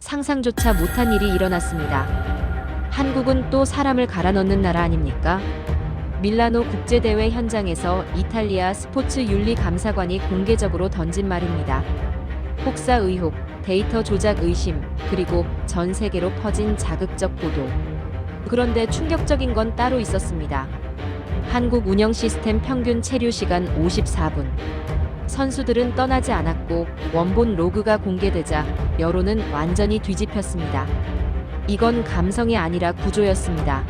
상상조차 못한 일이 일어났습니다. 한국은 또 사람을 갈아 넣는 나라 아닙니까? 밀라노 국제대회 현장에서 이탈리아 스포츠 윤리 감사관이 공개적으로 던진 말입니다. 혹사 의혹, 데이터 조작 의심, 그리고 전 세계로 퍼진 자극적 보도. 그런데 충격적인 건 따로 있었습니다. 한국 운영 시스템 평균 체류 시간 54분. 선수들은 떠나지 않았고 원본 로그가 공개되자 여론은 완전히 뒤집혔습니다. 이건 감성이 아니라 구조였습니다.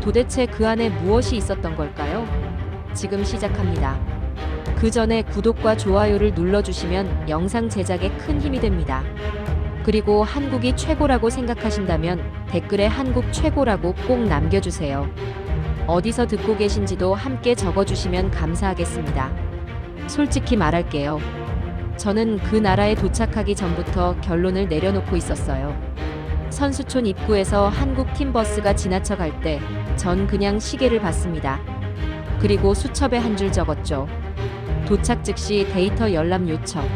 도대체 그 안에 무엇이 있었던 걸까요? 지금 시작합니다. 그 전에 구독과 좋아요를 눌러주시면 영상 제작에 큰 힘이 됩니다. 그리고 한국이 최고라고 생각하신다면 댓글에 한국 최고라고 꼭 남겨주세요. 어디서 듣고 계신지도 함께 적어주시면 감사하겠습니다. 솔직히 말할게요. 저는 그 나라에 도착하기 전부터 결론을 내려놓고 있었어요. 선수촌 입구에서 한국 팀 버스가 지나쳐 갈 때 전 그냥 시계를 봤습니다. 그리고 수첩에 한 줄 적었죠. 도착 즉시 데이터 열람 요청.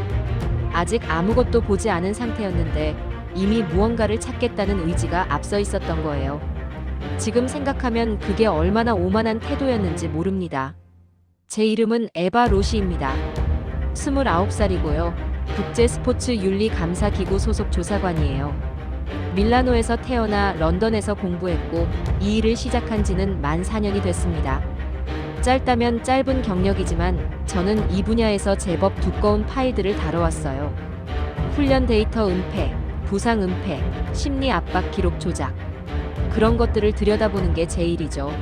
아직 아무것도 보지 않은 상태였는데 이미 무언가를 찾겠다는 의지가 앞서 있었던 거예요. 지금 생각하면 그게 얼마나 오만한 태도였는지 모릅니다. 제 이름은 에바 로시입니다. 29살이고요. 국제스포츠윤리감사기구 소속 조사관이에요. 밀라노에서 태어나 런던에서 공부했고 이 일을 시작한 지는 만 4년이 됐습니다. 짧다면 짧은 경력이지만 저는 이 분야에서 제법 두꺼운 파일들을 다뤄왔어요. 훈련 데이터 은폐, 부상 은폐, 심리 압박 기록 조작. 그런 것들을 들여다보는 게 제 일이죠.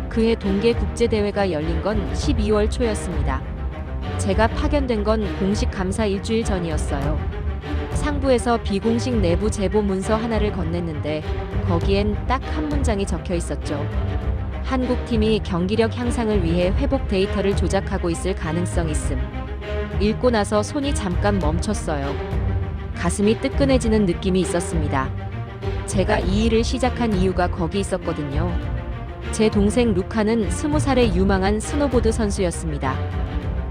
그해 동계 국제대회가 열린 건 12월 초였습니다. 제가 파견된 건 공식 감사 일주일 전이었어요. 상부에서 비공식 내부 제보 문서 하나를 건넸는데 거기엔 딱 한 문장이 적혀 있었죠. 한국팀이 경기력 향상을 위해 회복 데이터를 조작하고 있을 가능성 있음. 읽고 나서 손이 잠깐 멈췄어요. 가슴이 뜨끈해지는 느낌이 있었습니다. 제가 이 일을 시작한 이유가 거기 있었거든요. 제 동생 루카는 20살의 유망한 스노보드 선수였습니다.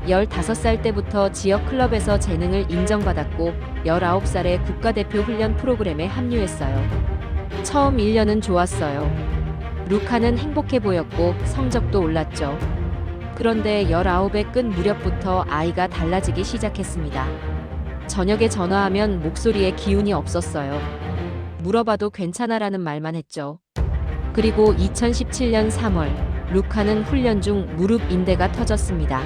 15살 때부터 지역 클럽에서 재능을 인정받았고 19살에 국가대표 훈련 프로그램에 합류했어요. 처음 1년은 좋았어요. 루카는 행복해 보였고 성적도 올랐죠. 그런데 19에 끝 무렵부터 아이가 달라지기 시작했습니다. 저녁에 전화하면 목소리에 기운이 없었어요. 물어봐도 괜찮아라는 말만 했죠. 그리고 2017년 3월 루카는 훈련 중 무릎 인대가 터졌습니다.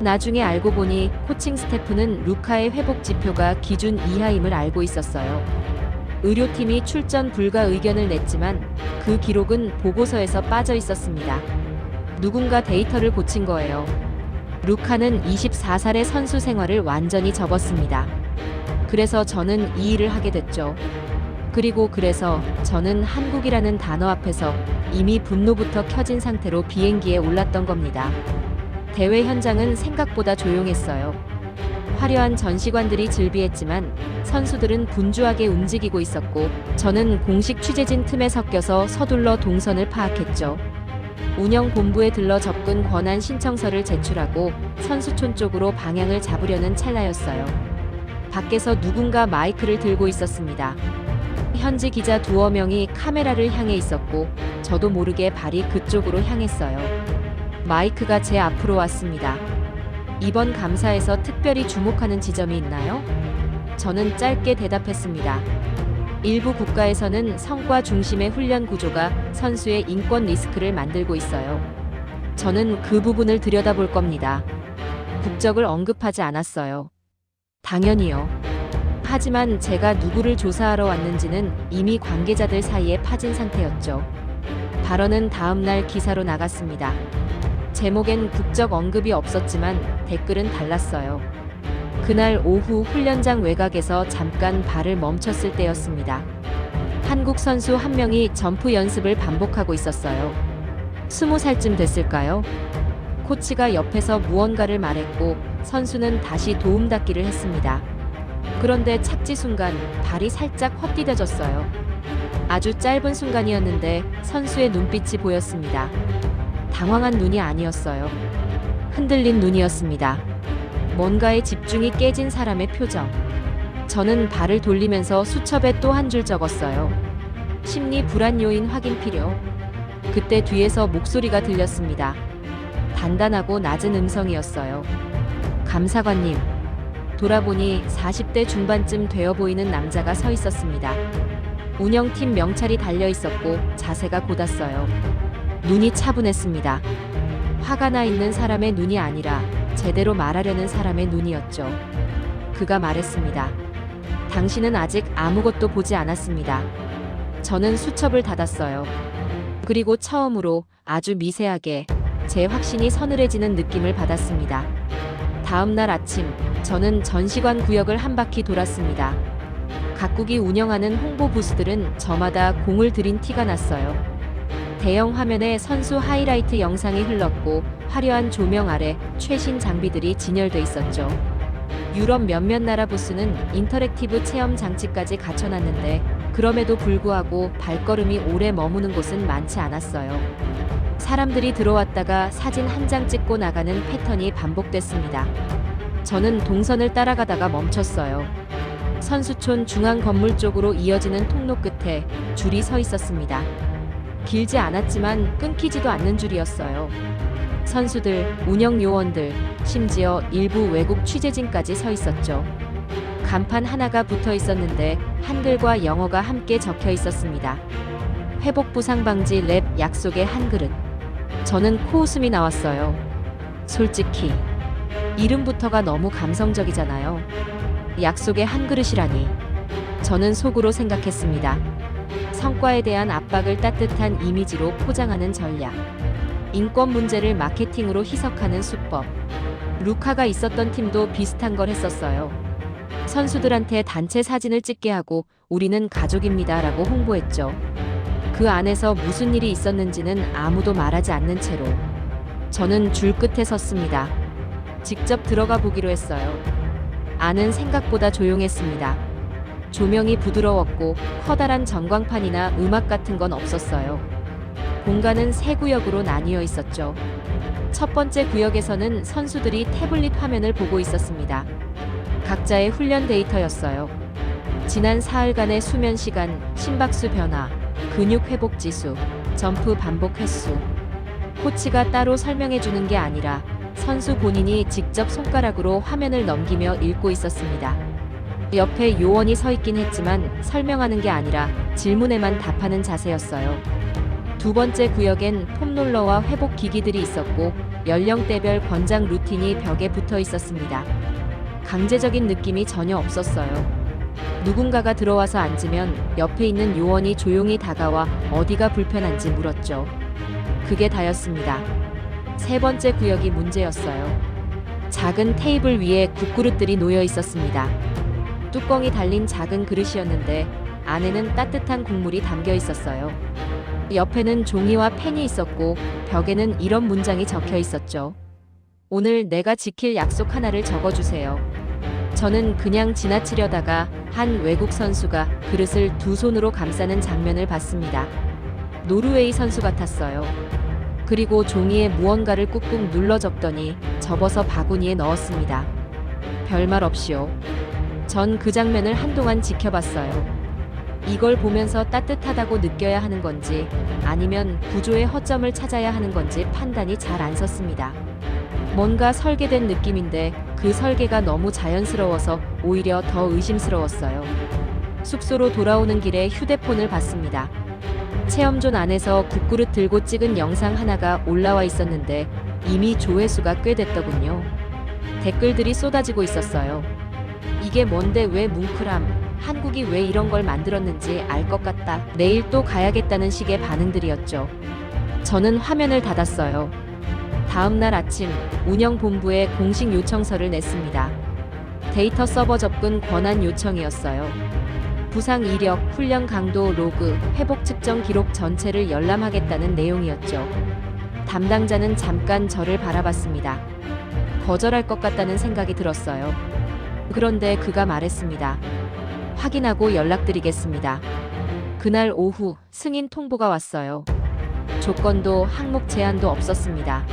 나중에 알고 보니 코칭 스태프는 루카의 회복 지표가 기준 이하임을 알고 있었어요. 의료팀이 출전 불가 의견을 냈지만 그 기록은 보고서에서 빠져 있었습니다. 누군가 데이터를 고친 거예요. 루카는 24살의 선수 생활을 완전히 접었습니다. 그래서 저는 이 일을 하게 됐죠. 그래서 저는 한국이라는 단어 앞에서 이미 분노부터 켜진 상태로 비행기에 올랐던 겁니다. 대회 현장은 생각보다 조용했어요. 화려한 전시관들이 즐비했지만 선수들은 분주하게 움직이고 있었고 저는 공식 취재진 틈에 섞여서 서둘러 동선을 파악했죠. 운영본부에 들러 접근 권한 신청서를 제출하고 선수촌 쪽으로 방향을 잡으려는 찰나였어요. 밖에서 누군가 마이크를 들고 있었습니다. 현지 기자 2명이 카메라를 향해 있었고 저도 모르게 발이 그쪽으로 향했어요. 마이크가 제 앞으로 왔습니다. 이번 감사에서 특별히 주목하는 지점이 있나요? 저는 짧게 대답했습니다. 일부 국가에서는 성과 중심의 훈련 구조가 선수의 인권 리스크를 만들고 있어요. 저는 그 부분을 들여다볼 겁니다. 국적을 언급하지 않았어요. 당연히요. 하지만 제가 누구를 조사하러 왔는지는 이미 관계자들 사이에 파진 상태였죠. 발언은 다음날 기사로 나갔습니다. 제목엔 국적 언급이 없었지만 댓글은 달랐어요. 그날 오후 훈련장 외곽에서 잠깐 발을 멈췄을 때였습니다. 한국 선수 한 명이 점프 연습을 반복하고 있었어요. 20살쯤 됐을까요? 코치가 옆에서 무언가를 말했고 선수는 다시 도움닫기를 했습니다. 그런데 착지 순간 발이 살짝 헛디뎌졌어요. 아주 짧은 순간이었는데 선수의 눈빛이 보였습니다. 당황한 눈이 아니었어요. 흔들린 눈이었습니다. 뭔가에 집중이 깨진 사람의 표정. 저는 발을 돌리면서 수첩에 또 한 줄 적었어요. 심리 불안 요인 확인 필요. 그때 뒤에서 목소리가 들렸습니다. 단단하고 낮은 음성이었어요. 감사관님. 돌아보니 40대 중반쯤 되어 보이는 남자가 서 있었습니다. 운영팀 명찰이 달려 있었고 자세가 곧았어요. 눈이 차분했습니다. 화가 나 있는 사람의 눈이 아니라 제대로 말하려는 사람의 눈이었죠. 그가 말했습니다. 당신은 아직 아무것도 보지 않았습니다. 저는 수첩을 닫았어요. 그리고 처음으로 아주 미세하게 제 확신이 서늘해지는 느낌을 받았습니다. 다음 날 아침, 저는 전시관 구역을 한 바퀴 돌았습니다. 각국이 운영하는 홍보 부스들은 저마다 공을 들인 티가 났어요. 대형 화면에 선수 하이라이트 영상이 흘렀고 화려한 조명 아래 최신 장비들이 진열돼 있었죠. 유럽 몇몇 나라 부스는 인터랙티브 체험 장치까지 갖춰놨는데 그럼에도 불구하고 발걸음이 오래 머무는 곳은 많지 않았어요. 사람들이 들어왔다가 사진 한 장 찍고 나가는 패턴이 반복됐습니다. 저는 동선을 따라가다가 멈췄어요. 선수촌 중앙 건물 쪽으로 이어지는 통로 끝에 줄이 서 있었습니다. 길지 않았지만 끊기지도 않는 줄이었어요. 선수들, 운영 요원들, 심지어 일부 외국 취재진까지 서 있었죠. 간판 하나가 붙어 있었는데 한글과 영어가 함께 적혀 있었습니다. 회복 부상 방지 랩 약속의 한 그릇. 저는 코웃음이 나왔어요. 솔직히 이름부터가 너무 감성적이잖아요. 약속의 한 그릇이라니. 저는 속으로 생각했습니다. 성과에 대한 압박을 따뜻한 이미지로 포장하는 전략. 인권 문제를 마케팅으로 희석하는 수법. 루카가 있었던 팀도 비슷한 걸 했었어요. 선수들한테 단체 사진을 찍게 하고 우리는 가족입니다 라고 홍보했죠. 그 안에서 무슨 일이 있었는지는 아무도 말하지 않는 채로 저는 줄 끝에 섰습니다. 직접 들어가 보기로 했어요. 안은 생각보다 조용했습니다. 조명이 부드러웠고 커다란 전광판이나 음악 같은 건 없었어요. 공간은 세 구역으로 나뉘어 있었죠. 첫 번째 구역에서는 선수들이 태블릿 화면을 보고 있었습니다. 각자의 훈련 데이터였어요. 지난 사흘간의 수면 시간, 심박수 변화, 근육 회복 지수, 점프 반복 횟수. 코치가 따로 설명해 주는 게 아니라 선수 본인이 직접 손가락으로 화면을 넘기며 읽고 있었습니다. 옆에 요원이 서 있긴 했지만 설명하는 게 아니라 질문에만 답하는 자세였어요. 두 번째 구역엔 폼롤러와 회복 기기들이 있었고 연령대별 권장 루틴이 벽에 붙어 있었습니다. 강제적인 느낌이 전혀 없었어요. 누군가가 들어와서 앉으면 옆에 있는 요원이 조용히 다가와 어디가 불편한지 물었죠. 그게 다였습니다. 세 번째 구역이 문제였어요. 작은 테이블 위에 국그릇들이 놓여 있었습니다. 뚜껑이 달린 작은 그릇이었는데 안에는 따뜻한 국물이 담겨 있었어요. 옆에는 종이와 펜이 있었고 벽에는 이런 문장이 적혀 있었죠. 오늘 내가 지킬 약속 하나를 적어주세요. 저는 그냥 지나치려다가 한 외국 선수가 그릇을 두 손으로 감싸는 장면을 봤습니다. 노르웨이 선수 같았어요. 그리고 종이에 무언가를 꾹꾹 눌러 적더니 접어서 바구니에 넣었습니다. 별말 없이요. 전 그 장면을 한동안 지켜봤어요. 이걸 보면서 따뜻하다고 느껴야 하는 건지 아니면 구조의 허점을 찾아야 하는 건지 판단이 잘 안 섰습니다. 뭔가 설계된 느낌인데 그 설계가 너무 자연스러워서 오히려 더 의심스러웠어요. 숙소로 돌아오는 길에 휴대폰을 봤습니다. 체험존 안에서 국그릇 들고 찍은 영상 하나가 올라와 있었는데 이미 조회수가 꽤 됐더군요. 댓글들이 쏟아지고 있었어요. 이게 뭔데 왜 뭉클함, 한국이 왜 이런 걸 만들었는지 알 것 같다, 내일 또 가야겠다는 식의 반응들이었죠. 저는 화면을 닫았어요. 다음 날 아침 운영본부에 공식 요청서를 냈습니다. 데이터 서버 접근 권한 요청이었어요. 부상 이력, 훈련 강도 로그, 회복 측정 기록 전체를 열람하겠다는 내용이었죠. 담당자는 잠깐 저를 바라봤습니다. 거절할 것 같다는 생각이 들었어요. 그런데 그가 말했습니다. 확인하고 연락드리겠습니다. 그날 오후 승인 통보가 왔어요. 조건도 항목 제한도 없었습니다.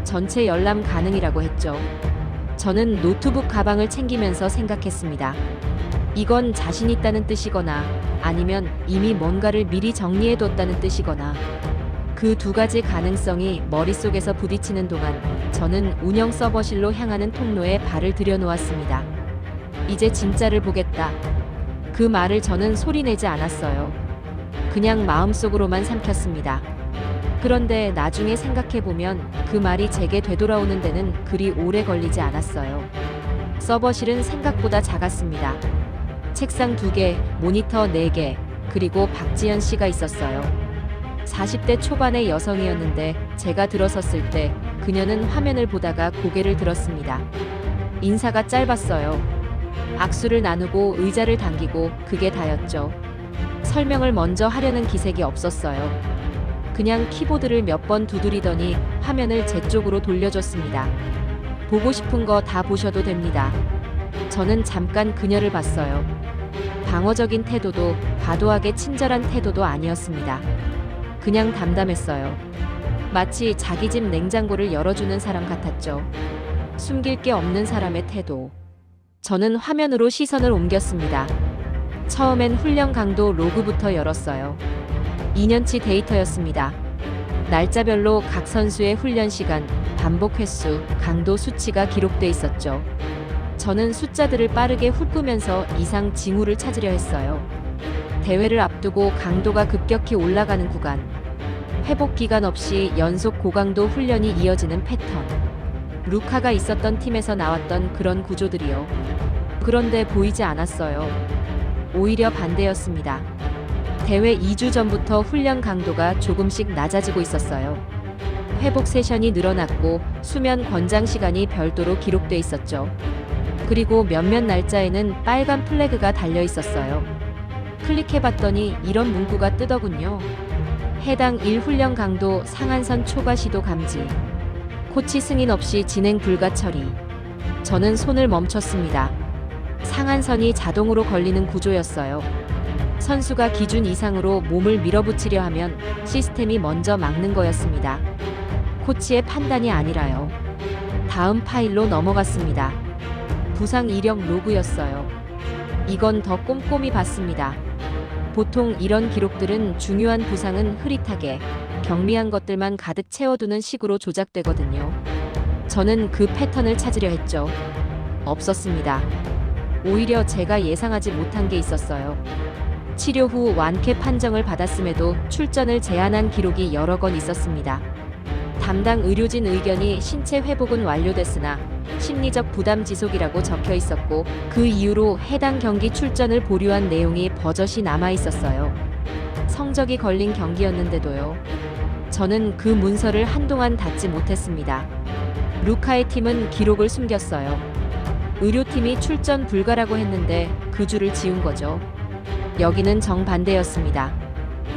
전체 열람 가능이라고 했죠. 저는 노트북 가방을 챙기면서 생각했습니다. 이건 자신 있다는 뜻이거나 아니면 이미 뭔가를 미리 정리해뒀다는 뜻이거나 그 두 가지 가능성이 머릿속에서 부딪히는 동안 저는 운영 서버실로 향하는 통로에 발을 들여놓았습니다. 이제 진짜를 보겠다. 그 말을 저는 소리내지 않았어요. 그냥 마음속으로만 삼켰습니다. 그런데 나중에 생각해보면 그 말이 제게 되돌아오는 데는 그리 오래 걸리지 않았어요. 서버실은 생각보다 작았습니다. 책상 2개, 모니터 4개, 그리고 박지현 씨가 있었어요. 40대 초반의 여성이었는데 제가 들어섰을 때 그녀는 화면을 보다가 고개를 들었습니다. 인사가 짧았어요. 악수를 나누고 의자를 당기고 그게 다였죠. 설명을 먼저 하려는 기색이 없었어요. 그냥 키보드를 몇 번 두드리더니 화면을 제 쪽으로 돌려줬습니다. 보고 싶은 거 다 보셔도 됩니다. 저는 잠깐 그녀를 봤어요. 방어적인 태도도 과도하게 친절한 태도도 아니었습니다. 그냥 담담했어요. 마치 자기 집 냉장고를 열어주는 사람 같았죠. 숨길 게 없는 사람의 태도. 저는 화면으로 시선을 옮겼습니다. 처음엔 훈련 강도 로그부터 열었어요. 2년치 데이터였습니다. 날짜별로 각 선수의 훈련 시간, 반복 횟수, 강도 수치가 기록돼 있었죠. 저는 숫자들을 빠르게 훑으면서 이상 징후를 찾으려 했어요. 대회를 앞두고 강도가 급격히 올라가는 구간, 회복 기간 없이 연속 고강도 훈련이 이어지는 패턴, 루카가 있었던 팀에서 나왔던 그런 구조들이요. 그런데 보이지 않았어요. 오히려 반대였습니다. 대회 2주 전부터 훈련 강도가 조금씩 낮아지고 있었어요. 회복 세션이 늘어났고 수면 권장 시간이 별도로 기록돼 있었죠. 그리고 몇몇 날짜에는 빨간 플래그가 달려 있었어요. 클릭해봤더니 이런 문구가 뜨더군요. 해당 1훈련 강도 상한선 초과 시도 감지. 코치 승인 없이 진행 불가 처리. 저는 손을 멈췄습니다. 상한선이 자동으로 걸리는 구조였어요. 선수가 기준 이상으로 몸을 밀어붙이려 하면 시스템이 먼저 막는 거였습니다. 코치의 판단이 아니라요. 다음 파일로 넘어갔습니다. 부상 이력 로그였어요. 이건 더 꼼꼼히 봤습니다. 보통 이런 기록들은 중요한 부상은 흐릿하게, 경미한 것들만 가득 채워두는 식으로 조작되거든요. 저는 그 패턴을 찾으려 했죠. 없었습니다. 오히려 제가 예상하지 못한 게 있었어요. 치료 후 완쾌 판정을 받았음에도 출전을 제한한 기록이 여러 건 있었습니다. 담당 의료진 의견이 신체 회복은 완료됐으나 심리적 부담 지속이라고 적혀 있었고 그 이후로 해당 경기 출전을 보류한 내용이 버젓이 남아 있었어요. 성적이 걸린 경기였는데도요. 저는 그 문서를 한동안 닫지 못했습니다. 루카의 팀은 기록을 숨겼어요. 의료팀이 출전 불가라고 했는데 그 줄을 지운 거죠. 여기는 정반대였습니다.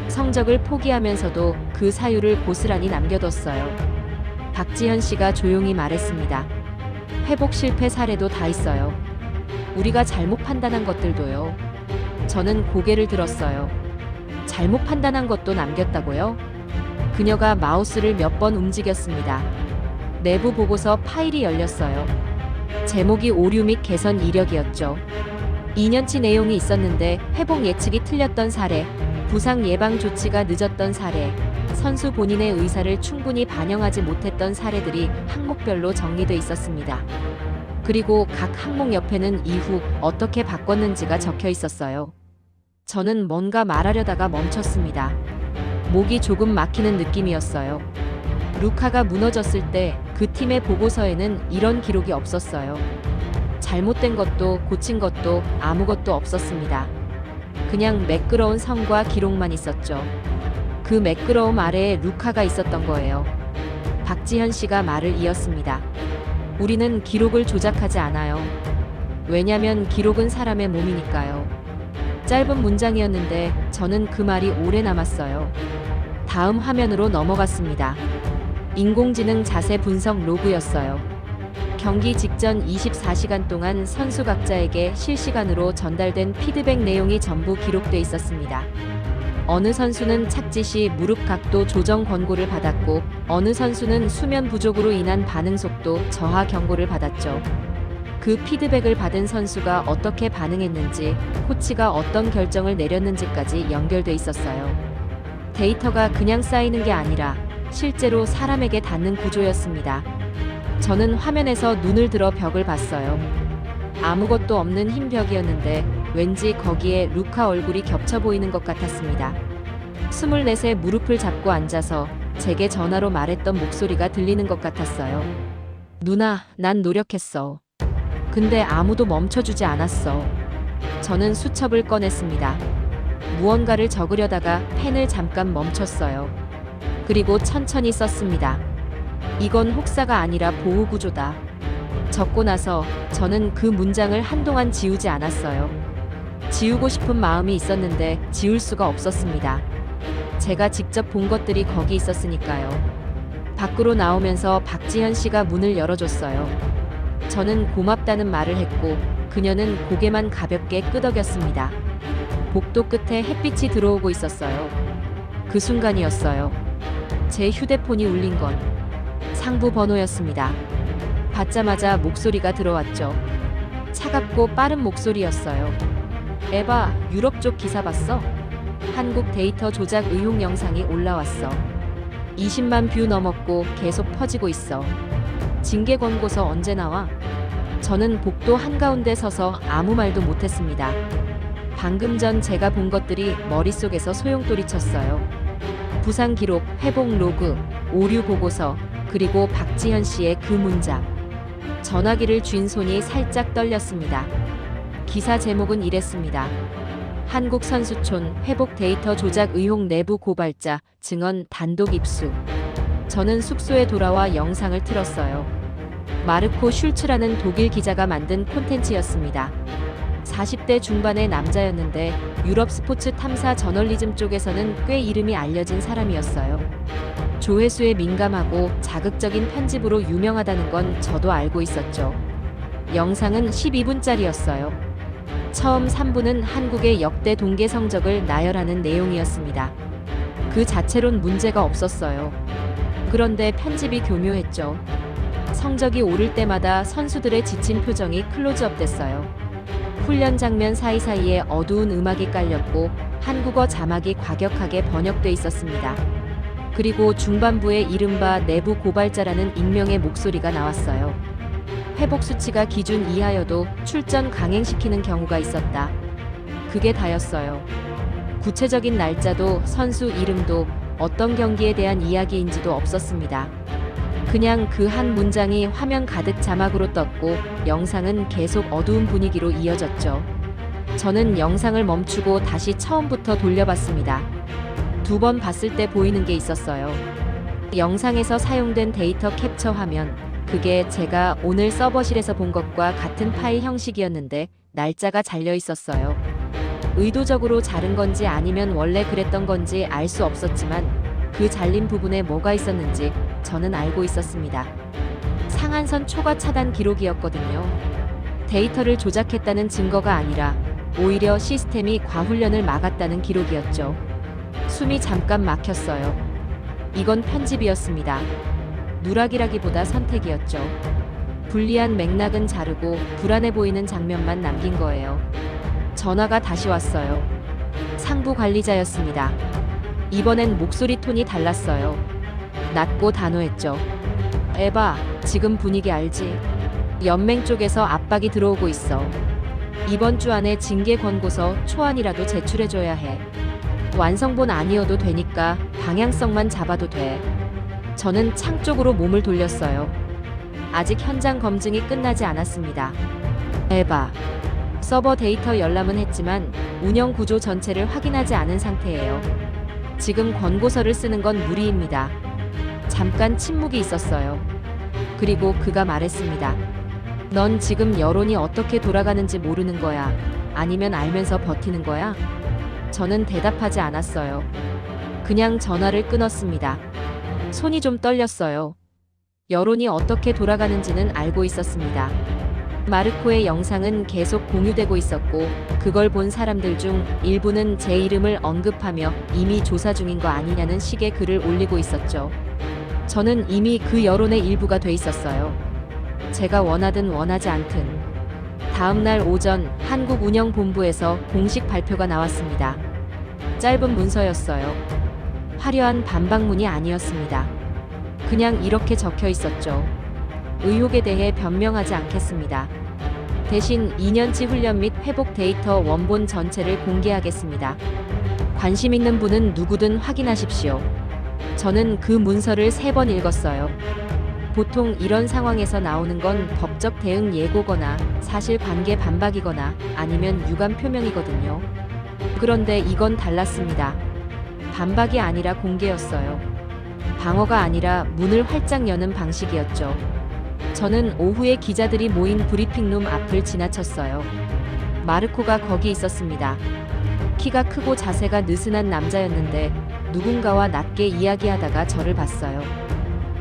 성적을 포기하면서도 그 사유를 고스란히 남겨뒀어요. 박지현 씨가 조용히 말했습니다. 회복 실패 사례도 다 있어요. 우리가 잘못 판단한 것들도요. 저는 고개를 들었어요. 잘못 판단한 것도 남겼다고요? 그녀가 마우스를 몇 번 움직였습니다. 내부 보고서 파일이 열렸어요. 제목이 오류 및 개선 이력이었죠. 2년치 내용이 있었는데 회복 예측이 틀렸던 사례, 부상 예방 조치가 늦었던 사례, 선수 본인의 의사를 충분히 반영하지 못했던 사례들이 항목별로 정리돼 있었습니다. 그리고 각 항목 옆에는 이후 어떻게 바꿨는지가 적혀 있었어요. 저는 뭔가 말하려다가 멈췄습니다. 목이 조금 막히는 느낌이었어요. 루카가 무너졌을 때 그 팀의 보고서에는 이런 기록이 없었어요. 잘못된 것도 고친 것도 아무것도 없었습니다. 그냥 매끄러운 성과 기록만 있었죠. 그 매끄러움 아래에 루카가 있었던 거예요. 박지현 씨가 말을 이었습니다. 우리는 기록을 조작하지 않아요. 왜냐면 기록은 사람의 몸이니까요. 짧은 문장이었는데 저는 그 말이 오래 남았어요. 다음 화면으로 넘어갔습니다. 인공지능 자세 분석 로그였어요. 경기 직전 24시간 동안 선수 각자에게 실시간으로 전달된 피드백 내용이 전부 기록돼 있었습니다. 어느 선수는 착지 시 무릎 각도 조정 권고를 받았고 어느 선수는 수면 부족으로 인한 반응 속도 저하 경고를 받았죠. 그 피드백을 받은 선수가 어떻게 반응했는지, 코치가 어떤 결정을 내렸는지까지 연결돼 있었어요. 데이터가 그냥 쌓이는 게 아니라 실제로 사람에게 닿는 구조였습니다. 저는 화면에서 눈을 들어 벽을 봤어요. 아무것도 없는 흰 벽이었는데 왠지 거기에 루카 얼굴이 겹쳐 보이는 것 같았습니다. 24세 무릎을 잡고 앉아서 제게 전화로 말했던 목소리가 들리는 것 같았어요. 누나, 난 노력했어. 근데 아무도 멈춰주지 않았어. 저는 수첩을 꺼냈습니다. 무언가를 적으려다가 펜을 잠깐 멈췄어요. 그리고 천천히 썼습니다. 이건 혹사가 아니라 보호구조다. 적고 나서 저는 그 문장을 한동안 지우지 않았어요. 지우고 싶은 마음이 있었는데 지울 수가 없었습니다. 제가 직접 본 것들이 거기 있었으니까요. 밖으로 나오면서 박지현 씨가 문을 열어줬어요. 저는 고맙다는 말을 했고 그녀는 고개만 가볍게 끄덕였습니다. 복도 끝에 햇빛이 들어오고 있었어요. 그 순간이었어요. 제 휴대폰이 울린 건 상부 번호였습니다. 받자마자 목소리가 들어왔죠. 차갑고 빠른 목소리였어요. 에바, 유럽 쪽 기사 봤어? 한국 데이터 조작 의혹 영상이 올라왔어. 20만 뷰 넘었고 계속 퍼지고 있어. 징계 권고서 언제 나와? 저는 복도 한가운데 서서 아무 말도 못했습니다. 방금 전 제가 본 것들이 머릿속에서 소용돌이 쳤어요. 부상 기록, 회복 로그, 오류 보고서, 그리고 박지현 씨의 그 문장. 전화기를 쥔 손이 살짝 떨렸습니다. 기사 제목은 이랬습니다. 한국 선수촌 회복 데이터 조작 의혹 내부 고발자 증언 단독 입수. 저는 숙소에 돌아와 영상을 틀었어요. 마르코 슐츠라는 독일 기자가 만든 콘텐츠였습니다. 40대 중반의 남자였는데 유럽 스포츠 탐사 저널리즘 쪽에서는 꽤 이름이 알려진 사람이었어요. 조회수에 민감하고 자극적인 편집으로 유명하다는 건 저도 알고 있었죠. 영상은 12분짜리였어요. 처음 3부는 한국의 역대 동계 성적을 나열하는 내용이었습니다. 그 자체론 문제가 없었어요. 그런데 편집이 교묘했죠. 성적이 오를 때마다 선수들의 지친 표정이 클로즈업 됐어요. 훈련 장면 사이사이에 어두운 음악이 깔렸고 한국어 자막이 과격하게 번역돼 있었습니다. 그리고 중반부에 이른바 내부 고발자라는 익명의 목소리가 나왔어요. 회복 수치가 기준 이하여도 출전 강행시키는 경우가 있었다. 그게 다였어요. 구체적인 날짜도 선수 이름도 어떤 경기에 대한 이야기인지도 없었습니다. 그냥 그 한 문장이 화면 가득 자막으로 떴고 영상은 계속 어두운 분위기로 이어졌죠. 저는 영상을 멈추고 다시 처음부터 돌려봤습니다. 2번 봤을 때 보이는 게 있었어요. 영상에서 사용된 데이터 캡처 화면, 그게 제가 오늘 서버실에서 본 것과 같은 파일 형식이었는데 날짜가 잘려 있었어요. 의도적으로 자른 건지 아니면 원래 그랬던 건지 알 수 없었지만 그 잘린 부분에 뭐가 있었는지 저는 알고 있었습니다. 상한선 초과 차단 기록이었거든요. 데이터를 조작했다는 증거가 아니라 오히려 시스템이 과훈련을 막았다는 기록이었죠. 숨이 잠깐 막혔어요. 이건 편집이었습니다. 누락이라기보다 선택이었죠. 불리한 맥락은 자르고 불안해 보이는 장면만 남긴 거예요. 전화가 다시 왔어요. 상부 관리자였습니다. 이번엔 목소리 톤이 달랐어요. 낮고 단호했죠. 에바, 지금 분위기 알지? 연맹 쪽에서 압박이 들어오고 있어. 이번 주 안에 징계 권고서 초안이라도 제출해줘야 해. 완성본 아니어도 되니까 방향성만 잡아도 돼. 저는 창 쪽으로 몸을 돌렸어요. 아직 현장 검증이 끝나지 않았습니다. 에바, 서버 데이터 열람은 했지만 운영 구조 전체를 확인하지 않은 상태예요. 지금 권고서를 쓰는 건 무리입니다. 잠깐 침묵이 있었어요. 그리고 그가 말했습니다. 넌 지금 여론이 어떻게 돌아가는지 모르는 거야? 아니면 알면서 버티는 거야? 저는 대답하지 않았어요. 그냥 전화를 끊었습니다. 손이 좀 떨렸어요. 여론이 어떻게 돌아가는지는 알고 있었습니다. 마르코의 영상은 계속 공유되고 있었고 그걸 본 사람들 중 일부는 제 이름을 언급하며 이미 조사 중인 거 아니냐는 식의 글을 올리고 있었죠. 저는 이미 그 여론의 일부가 돼 있었어요. 제가 원하든 원하지 않든 다음 날 오전 한국운영본부에서 공식 발표가 나왔습니다. 짧은 문서였어요. 화려한 반박문이 아니었습니다. 그냥 이렇게 적혀 있었죠. 의혹에 대해 변명하지 않겠습니다. 대신 2년치 훈련 및 회복 데이터 원본 전체를 공개하겠습니다. 관심 있는 분은 누구든 확인하십시오. 저는 그 문서를 3번 읽었어요. 보통 이런 상황에서 나오는 건 법적 대응 예고거나 사실관계 반박이거나 아니면 유감 표명이거든요. 그런데 이건 달랐습니다. 반박이 아니라 공개였어요. 방어가 아니라 문을 활짝 여는 방식이었죠. 저는 오후에 기자들이 모인 브리핑룸 앞을 지나쳤어요. 마르코가 거기 있었습니다. 키가 크고 자세가 느슨한 남자였는데 누군가와 낮게 이야기하다가 저를 봤어요.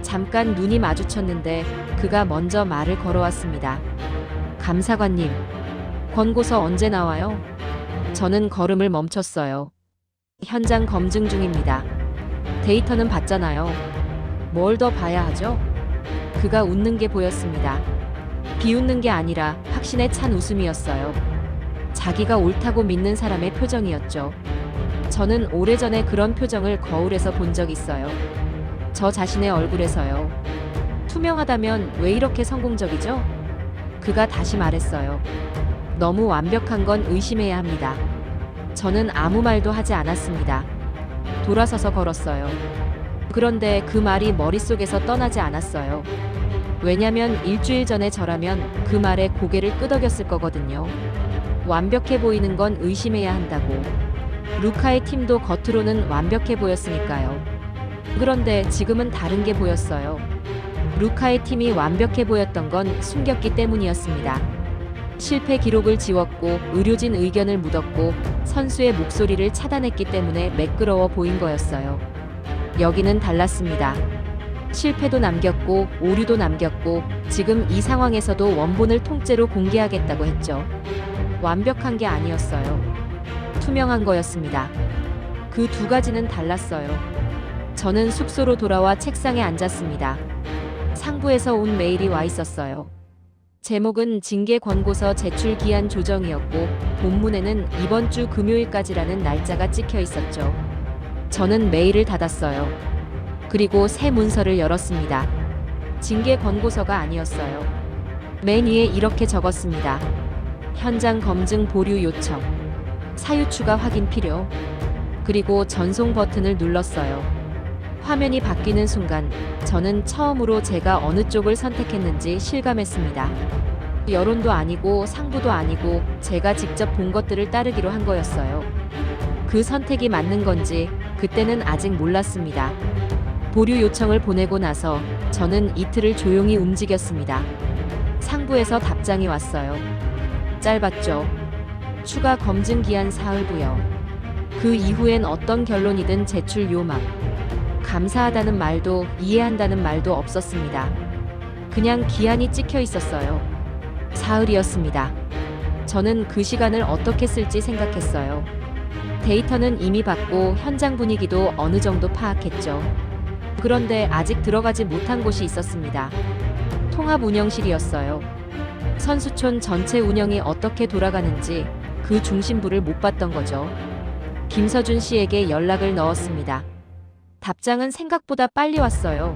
잠깐 눈이 마주쳤는데 그가 먼저 말을 걸어왔습니다. 감사관님, 권고서 언제 나와요? 저는 걸음을 멈췄어요. 현장 검증 중입니다. 데이터는 봤잖아요. 뭘 더 봐야 하죠? 그가 웃는 게 보였습니다. 비웃는 게 아니라 확신에 찬 웃음이었어요. 자기가 옳다고 믿는 사람의 표정이었죠. 저는 오래전에 그런 표정을 거울에서 본 적 있어요. 저 자신의 얼굴에서요. 투명하다면 왜 이렇게 성공적이죠? 그가 다시 말했어요. 너무 완벽한 건 의심해야 합니다. 저는 아무 말도 하지 않았습니다. 돌아서서 걸었어요. 그런데 그 말이 머릿속에서 떠나지 않았어요. 왜냐면 일주일 전에 저라면 그 말에 고개를 끄덕였을 거거든요. 완벽해 보이는 건 의심해야 한다고. 루카의 팀도 겉으로는 완벽해 보였으니까요. 그런데 지금은 다른 게 보였어요. 루카의 팀이 완벽해 보였던 건 숨겼기 때문이었습니다. 실패 기록을 지웠고 의료진 의견을 묻었고 선수의 목소리를 차단했기 때문에 매끄러워 보인 거였어요. 여기는 달랐습니다. 실패도 남겼고 오류도 남겼고 지금 이 상황에서도 원본을 통째로 공개하겠다고 했죠. 완벽한 게 아니었어요. 투명한 거였습니다. 그 2가지는 달랐어요. 저는 숙소로 돌아와 책상에 앉았습니다. 상부에서 온 메일이 와 있었어요. 제목은 징계 권고서 제출 기한 조정이었고 본문에는 이번 주 금요일까지라는 날짜가 찍혀 있었죠. 저는 메일을 닫았어요. 그리고 새 문서를 열었습니다. 징계 권고서가 아니었어요. 맨 위에 이렇게 적었습니다. 현장 검증 보류 요청. 사유 추가 확인 필요. 그리고 전송 버튼을 눌렀어요. 화면이 바뀌는 순간 저는 처음으로 제가 어느 쪽을 선택했는지 실감했습니다. 여론도 아니고 상부도 아니고 제가 직접 본 것들을 따르기로 한 거였어요. 그 선택이 맞는 건지 그때는 아직 몰랐습니다. 보류 요청을 보내고 나서 저는 이틀을 조용히 움직였습니다. 상부에서 답장이 왔어요. 짧았죠. 추가 검증 기한 사흘부여. 그 이후엔 어떤 결론이든 제출 요망. 감사하다는 말도 이해한다는 말도 없었습니다. 그냥 기한이 찍혀 있었어요. 사흘이었습니다. 저는 그 시간을 어떻게 쓸지 생각했어요. 데이터는 이미 받고 현장 분위기도 어느 정도 파악했죠. 그런데 아직 들어가지 못한 곳이 있었습니다. 통합 운영실이었어요. 선수촌 전체 운영이 어떻게 돌아가는지 그 중심부를 못 봤던 거죠. 김서준 씨에게 연락을 넣었습니다. 답장은 생각보다 빨리 왔어요.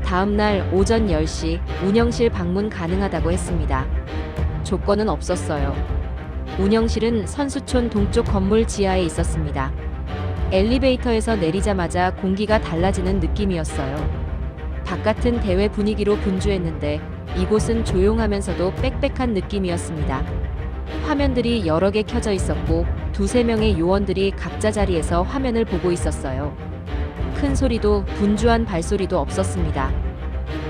다음 날 오전 10시 운영실 방문 가능하다고 했습니다. 조건은 없었어요. 운영실은 선수촌 동쪽 건물 지하에 있었습니다. 엘리베이터에서 내리자마자 공기가 달라지는 느낌이었어요. 바깥은 대회 분위기로 분주했는데 이곳은 조용하면서도 빽빽한 느낌이었습니다. 화면들이 여러 개 켜져 있었고 2~3명의 요원들이 각자 자리에서 화면을 보고 있었어요. 큰 소리도 분주한 발소리도 없었습니다.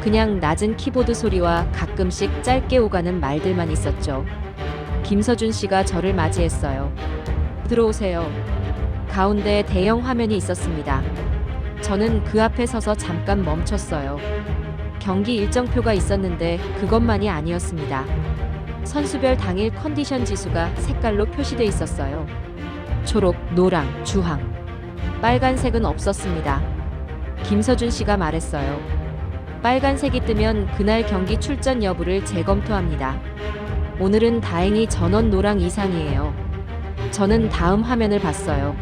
그냥 낮은 키보드 소리와 가끔씩 짧게 오가는 말들만 있었죠. 김서준 씨가 저를 맞이했어요. 들어오세요. 가운데 대형 화면이 있었습니다. 저는 그 앞에 서서 잠깐 멈췄어요. 경기 일정표가 있었는데 그것만이 아니었습니다. 선수별 당일 컨디션 지수가 색깔로 표시돼 있었어요. 초록, 노랑, 주황. 빨간색은 없었습니다. 김서준 씨가 말했어요. 빨간색이 뜨면 그날 경기 출전 여부를 재검토합니다. 오늘은 다행히 전원 노랑 이상이에요. 저는 다음 화면을 봤어요.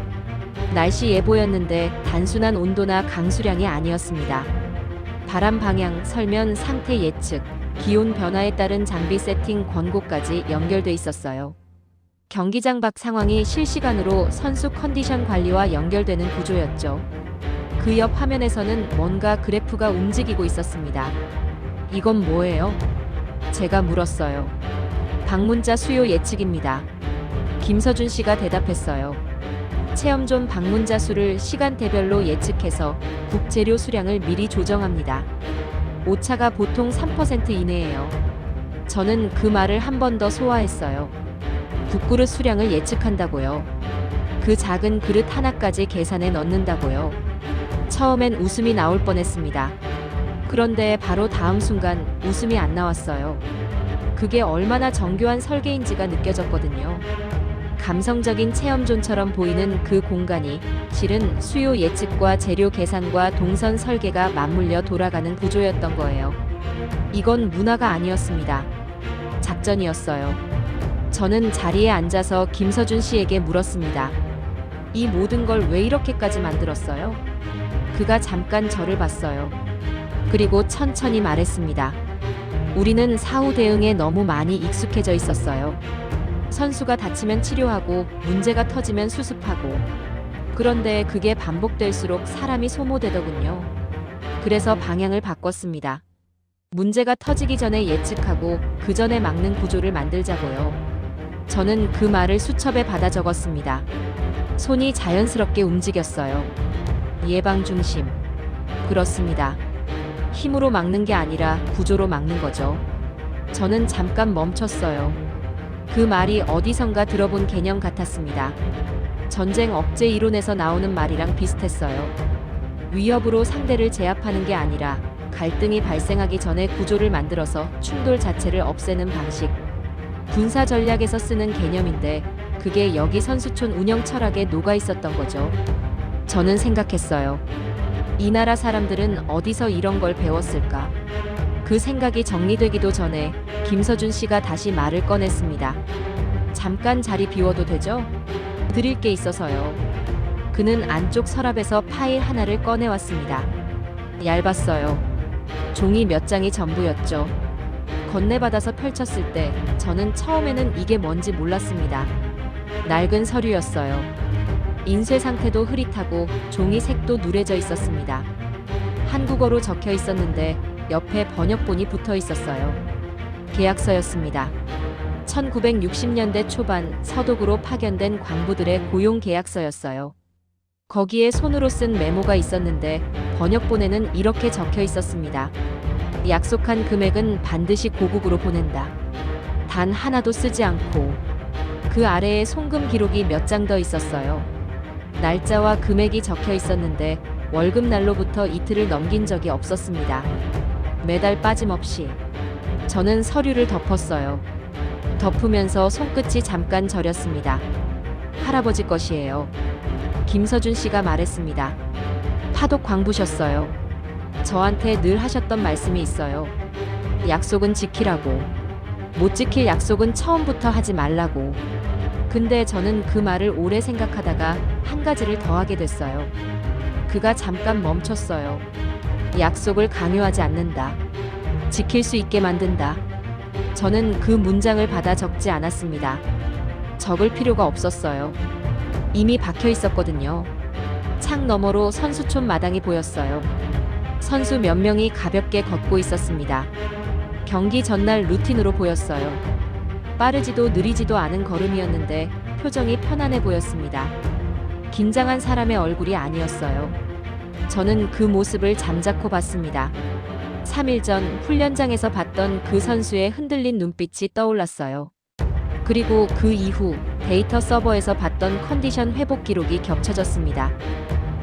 날씨 예보였는데 단순한 온도나 강수량이 아니었습니다. 바람 방향, 설면, 상태 예측, 기온 변화에 따른 장비 세팅 권고까지 연결돼 있었어요. 경기장 밖 상황이 실시간으로 선수 컨디션 관리와 연결되는 구조였죠. 그 옆 화면에서는 뭔가 그래프가 움직이고 있었습니다. 이건 뭐예요? 제가 물었어요. 방문자 수요 예측입니다. 김서준 씨가 대답했어요. 체험존 방문자 수를 시간대별로 예측해서 국재료 수량을 미리 조정합니다. 오차가 보통 3% 이내예요. 저는 그 말을 한 번 더 소화했어요. 국그릇 수량을 예측한다고요. 그 작은 그릇 하나까지 계산에 넣는다고요. 처음엔 웃음이 나올 뻔했습니다. 그런데 바로 다음 순간 웃음이 안 나왔어요. 그게 얼마나 정교한 설계인지가 느껴졌거든요. 감성적인 체험존처럼 보이는 그 공간이 실은 수요 예측과 재료 계산과 동선 설계가 맞물려 돌아가는 구조였던 거예요. 이건 문화가 아니었습니다. 작전이었어요. 저는 자리에 앉아서 김서준 씨에게 물었습니다. 이 모든 걸 왜 이렇게까지 만들었어요? 그가 잠깐 저를 봤어요. 그리고 천천히 말했습니다. 우리는 사후 대응에 너무 많이 익숙해져 있었어요. 선수가 다치면 치료하고 문제가 터지면 수습하고. 그런데 그게 반복될수록 사람이 소모되더군요. 그래서 방향을 바꿨습니다. 문제가 터지기 전에 예측하고 그 전에 막는 구조를 만들자고요. 저는 그 말을 수첩에 받아 적었습니다. 손이 자연스럽게 움직였어요. 예방 중심. 그렇습니다. 힘으로 막는 게 아니라 구조로 막는 거죠. 저는 잠깐 멈췄어요. 그 말이 어디선가 들어본 개념 같았습니다. 전쟁 억제 이론에서 나오는 말이랑 비슷했어요. 위협으로 상대를 제압하는 게 아니라 갈등이 발생하기 전에 구조를 만들어서 충돌 자체를 없애는 방식. 군사 전략에서 쓰는 개념인데 그게 여기 선수촌 운영 철학에 녹아 있었던 거죠. 저는 생각했어요. 이 나라 사람들은 어디서 이런 걸 배웠을까? 그 생각이 정리되기도 전에 김서준 씨가 다시 말을 꺼냈습니다. 잠깐 자리 비워도 되죠? 드릴 게 있어서요. 그는 안쪽 서랍에서 파일 하나를 꺼내왔습니다. 얇았어요. 종이 몇 장이 전부였죠. 건네받아서 펼쳤을 때 저는 처음에는 이게 뭔지 몰랐습니다. 낡은 서류였어요. 인쇄 상태도 흐릿하고 종이 색도 누래져 있었습니다. 한국어로 적혀 있었는데 옆에 번역본이 붙어 있었어요. 계약서였습니다. 1960년대 초반 서독으로 파견된 광부들의 고용 계약서였어요. 거기에 손으로 쓴 메모가 있었는데 번역본에는 이렇게 적혀 있었습니다. 약속한 금액은 반드시 고국으로 보낸다. 단 하나도 쓰지 않고. 그 아래에 송금 기록이 몇 장 더 있었어요. 날짜와 금액이 적혀 있었는데 월급날로부터 이틀을 넘긴 적이 없었습니다. 매달 빠짐없이. 저는 서류를 덮었어요. 덮으면서 손끝이 잠깐 저렸습니다. 할아버지 것이에요. 김서준 씨가 말했습니다. 파독 광부셨어요. 저한테 늘 하셨던 말씀이 있어요. 약속은 지키라고. 못 지킬 약속은 처음부터 하지 말라고. 근데 저는 그 말을 오래 생각하다가 한 가지를 더하게 됐어요. 그가 잠깐 멈췄어요. 약속을 강요하지 않는다. 지킬 수 있게 만든다. 저는 그 문장을 받아 적지 않았습니다. 적을 필요가 없었어요. 이미 박혀 있었거든요. 창 너머로 선수촌 마당이 보였어요. 선수 몇 명이 가볍게 걷고 있었습니다. 경기 전날 루틴으로 보였어요. 빠르지도 느리지도 않은 걸음이었는데 표정이 편안해 보였습니다. 긴장한 사람의 얼굴이 아니었어요. 저는 그 모습을 잠자코 봤습니다. 3일 전 훈련장에서 봤던 그 선수의 흔들린 눈빛이 떠올랐어요. 그리고 그 이후 데이터 서버에서 봤던 컨디션 회복 기록이 겹쳐졌습니다.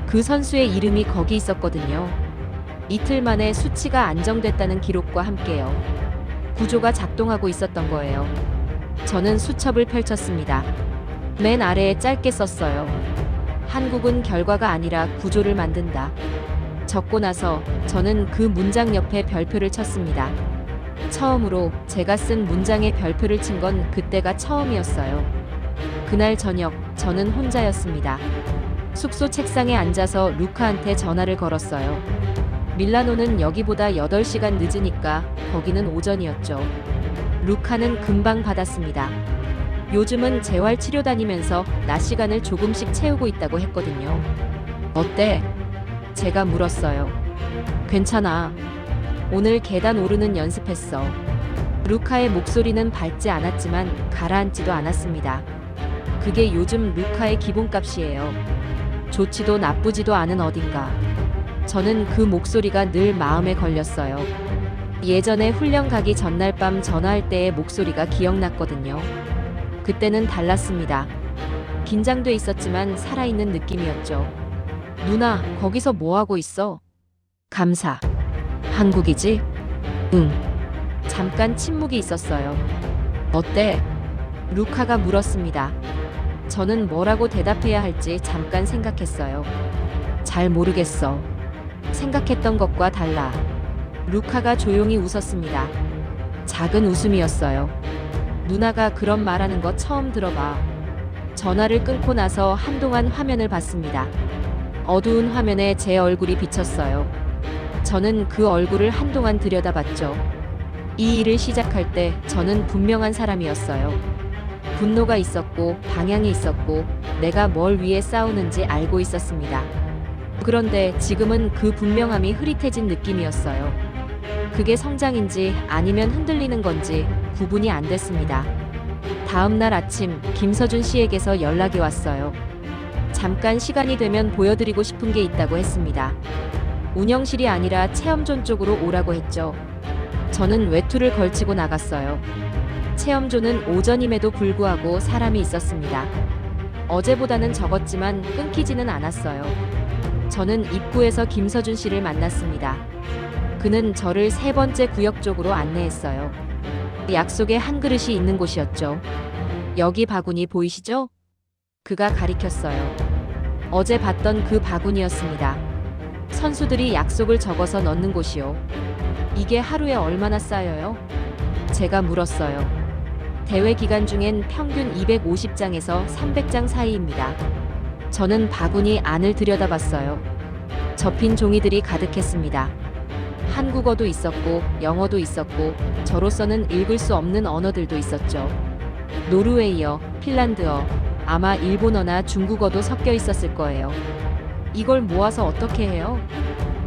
그 선수의 이름이 거기 있었거든요. 이틀 만에 수치가 안정됐다는 기록과 함께요. 구조가 작동하고 있었던 거예요. 저는 수첩을 펼쳤습니다. 맨 아래에 짧게 썼어요. 한국은 결과가 아니라 구조를 만든다. 적고 나서 저는 그 문장 옆에 별표를 쳤습니다. 처음으로 제가 쓴 문장에 별표를 친 건 그때가 처음이었어요. 그날 저녁, 저는 혼자였습니다. 숙소 책상에 앉아서 루카한테 전화를 걸었어요. 밀라노는 여기보다 8시간 늦으니까 거기는 오전이었죠. 루카는 금방 받았습니다. 요즘은 재활치료 다니면서 낮 시간을 조금씩 채우고 있다고 했거든요. 어때? 제가 물었어요. 괜찮아. 오늘 계단 오르는 연습했어. 루카의 목소리는 밝지 않았지만 가라앉지도 않았습니다. 그게 요즘 루카의 기본값이에요. 좋지도 나쁘지도 않은 어딘가. 저는 그 목소리가 늘 마음에 걸렸어요. 예전에 훈련 가기 전날 밤 전화할 때의 목소리가 기억났거든요. 그때는 달랐습니다. 긴장돼 있었지만 살아있는 느낌이었죠. 누나, 거기서 뭐 하고 있어? 감사. 한국이지? 응. 잠깐 침묵이 있었어요. 어때? 루카가 물었습니다. 저는 뭐라고 대답해야 할지 잠깐 생각했어요. 잘 모르겠어. 생각했던 것과 달라. 루카가 조용히 웃었습니다. 작은 웃음이었어요. 누나가 그런 말하는 거 처음 들어봐. 전화를 끊고 나서 한동안 화면을 봤습니다. 어두운 화면에 제 얼굴이 비쳤어요. 저는 그 얼굴을 한동안 들여다봤죠. 이 일을 시작할 때 저는 분명한 사람이었어요. 분노가 있었고 방향이 있었고 내가 뭘 위해 싸우는지 알고 있었습니다. 그런데 지금은 그 분명함이 흐릿해진 느낌이었어요. 그게 성장인지 아니면 흔들리는 건지 구분이 안 됐습니다. 다음 날 아침 김서준 씨에게서 연락이 왔어요. 잠깐 시간이 되면 보여드리고 싶은 게 있다고 했습니다. 운영실이 아니라 체험존 쪽으로 오라고 했죠. 저는 외투를 걸치고 나갔어요. 체험존은 오전임에도 불구하고 사람이 있었습니다. 어제보다는 적었지만 끊기지는 않았어요. 저는 입구에서 김서준 씨를 만났습니다. 그는 저를 3번째 구역 쪽으로 안내했어요. 약속에 한 그릇이 있는 곳이었죠. 여기 바구니 보이시죠? 그가 가리켰어요. 어제 봤던 그 바구니였습니다. 선수들이 약속을 적어서 넣는 곳이요. 이게 하루에 얼마나 쌓여요? 제가 물었어요. 대회 기간 중엔 평균 250장에서 300장 사이입니다. 저는 바구니 안을 들여다봤어요. 접힌 종이들이 가득했습니다. 한국어도 있었고 영어도 있었고 저로서는 읽을 수 없는 언어들도 있었죠. 노르웨이어, 핀란드어, 아마 일본어나 중국어도 섞여 있었을 거예요. 이걸 모아서 어떻게 해요?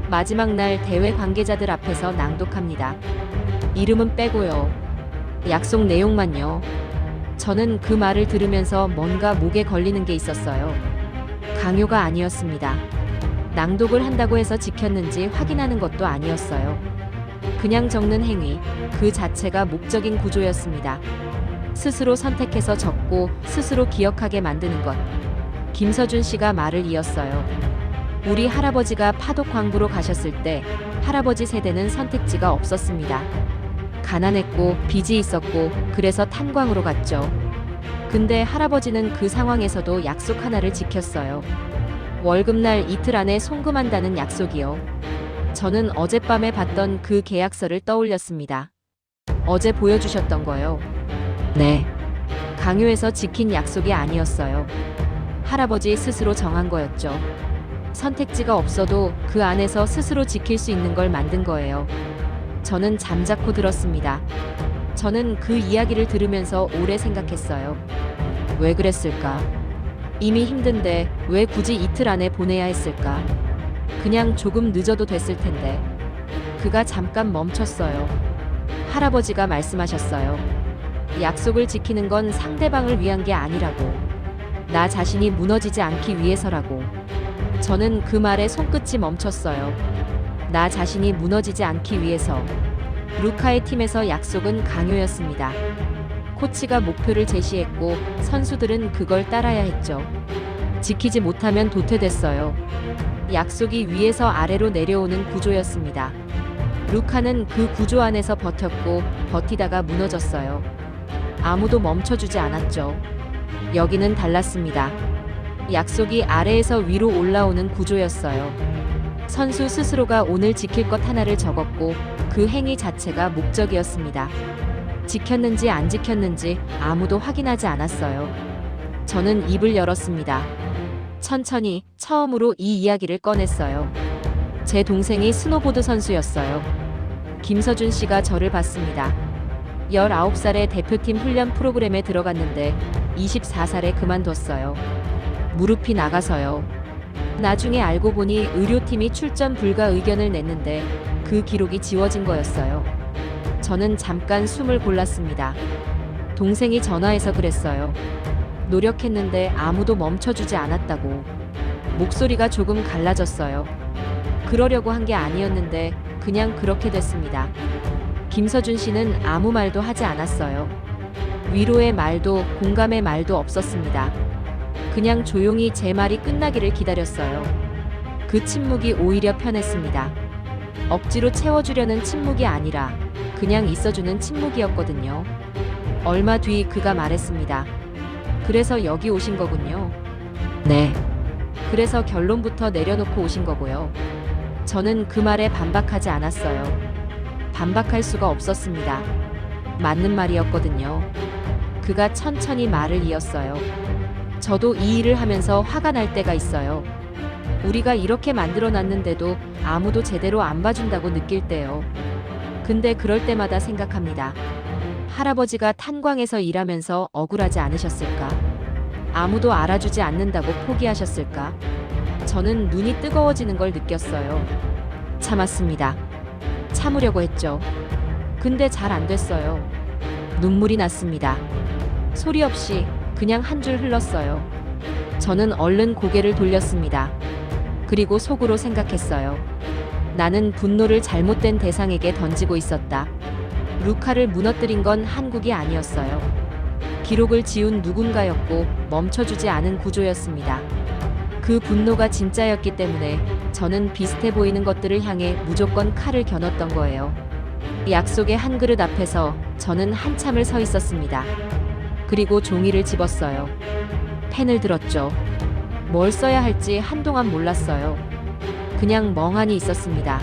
마지막 날 대회 관계자들 앞에서 낭독합니다. 이름은 빼고요. 약속 내용만요. 저는 그 말을 들으면서 뭔가 목에 걸리는 게 있었어요. 강요가 아니었습니다. 낭독을 한다고 해서 지켰는지 확인하는 것도 아니었어요. 그냥 적는 행위, 그 자체가 목적인 구조였습니다. 스스로 선택해서 적고 스스로 기억하게 만드는 것. 김서준 씨가 말을 이었어요. 우리 할아버지가 파독 광부로 가셨을 때 할아버지 세대는 선택지가 없었습니다. 가난했고 빚이 있었고 그래서 탄광으로 갔죠. 근데 할아버지는 그 상황에서도 약속 하나를 지켰어요. 월급날 이틀 안에 송금한다는 약속이요. 저는 어젯밤에 봤던 그 계약서를 떠올렸습니다. 어제 보여주셨던 거요. 네. 강요해서 지킨 약속이 아니었어요. 할아버지 스스로 정한 거였죠. 선택지가 없어도 그 안에서 스스로 지킬 수 있는 걸 만든 거예요. 저는 잠자코 들었습니다. 저는 그 이야기를 들으면서 오래 생각했어요. 왜 그랬을까? 이미 힘든데 왜 굳이 이틀 안에 보내야 했을까? 그냥 조금 늦어도 됐을 텐데. 그가 잠깐 멈췄어요. 할아버지가 말씀하셨어요. 약속을 지키는 건 상대방을 위한 게 아니라고. 나 자신이 무너지지 않기 위해서라고. 저는 그 말에 손끝이 멈췄어요. 나 자신이 무너지지 않기 위해서. 루카의 팀에서 약속은 강요였습니다. 코치가 목표를 제시했고 선수들은 그걸 따라야 했죠. 지키지 못하면 도태됐어요. 약속이 위에서 아래로 내려오는 구조였습니다. 루카는 그 구조 안에서 버텼고 버티다가 무너졌어요. 아무도 멈춰주지 않았죠. 여기는 달랐습니다. 약속이 아래에서 위로 올라오는 구조였어요. 선수 스스로가 오늘 지킬 것 하나를 적었고 그 행위 자체가 목적이었습니다. 지켰는지 안 지켰는지 아무도 확인하지 않았어요. 저는 입을 열었습니다. 천천히 처음으로 이 이야기를 꺼냈어요. 제 동생이 스노보드 선수였어요. 김서준 씨가 저를 봤습니다. 19살에 대표팀 훈련 프로그램에 들어갔는데 24살에 그만뒀어요. 무릎이 나가서요. 나중에 알고 보니 의료팀이 출전 불가 의견을 냈는데 그 기록이 지워진 거였어요. 저는 잠깐 숨을 골랐습니다. 동생이 전화해서 그랬어요. 노력했는데 아무도 멈춰주지 않았다고. 목소리가 조금 갈라졌어요. 그러려고 한 게 아니었는데 그냥 그렇게 됐습니다. 김서준 씨는 아무 말도 하지 않았어요. 위로의 말도 공감의 말도 없었습니다. 그냥 조용히 제 말이 끝나기를 기다렸어요. 그 침묵이 오히려 편했습니다. 억지로 채워주려는 침묵이 아니라 그냥 있어주는 침묵이었거든요. 얼마 뒤 그가 말했습니다. 그래서 여기 오신 거군요. 네. 그래서 결론부터 내려놓고 오신 거고요. 저는 그 말에 반박하지 않았어요. 반박할 수가 없었습니다. 맞는 말이었거든요. 그가 천천히 말을 이었어요. 저도 이 일을 하면서 화가 날 때가 있어요. 우리가 이렇게 만들어놨는데도 아무도 제대로 안 봐준다고 느낄 때요. 근데 그럴 때마다 생각합니다. 할아버지가 탄광에서 일하면서 억울하지 않으셨을까? 아무도 알아주지 않는다고 포기하셨을까? 저는 눈이 뜨거워지는 걸 느꼈어요. 참았습니다. 참으려고 했죠. 근데 잘 안 됐어요. 눈물이 났습니다. 소리 없이 그냥 한 줄 흘렀어요. 저는 얼른 고개를 돌렸습니다. 그리고 속으로 생각했어요. 나는 분노를 잘못된 대상에게 던지고 있었다. 루카를 무너뜨린 건 한국이 아니었어요. 기록을 지운 누군가였고 멈춰주지 않은 구조였습니다. 그 분노가 진짜였기 때문에 저는 비슷해 보이는 것들을 향해 무조건 칼을 겨눴던 거예요. 약속의 한 그릇 앞에서 저는 한참을 서 있었습니다. 그리고 종이를 집었어요. 펜을 들었죠. 뭘 써야 할지 한동안 몰랐어요. 그냥 멍하니 있었습니다.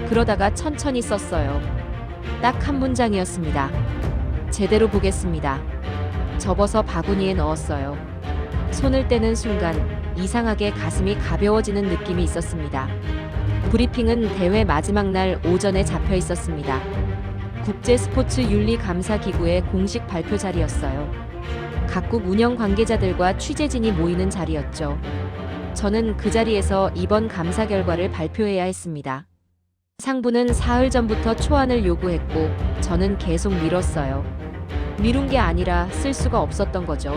그러다가 천천히 썼어요. 딱 한 문장이었습니다. 제대로 보겠습니다. 접어서 바구니에 넣었어요. 손을 떼는 순간 이상하게 가슴이 가벼워지는 느낌이 있었습니다. 브리핑은 대회 마지막 날 오전에 잡혀 있었습니다. 국제스포츠윤리감사기구의 공식 발표 자리였어요. 각국 운영 관계자들과 취재진이 모이는 자리였죠. 저는 그 자리에서 이번 감사 결과를 발표해야 했습니다. 상부는 사흘 전부터 초안을 요구했고 저는 계속 미뤘어요. 미룬 게 아니라 쓸 수가 없었던 거죠.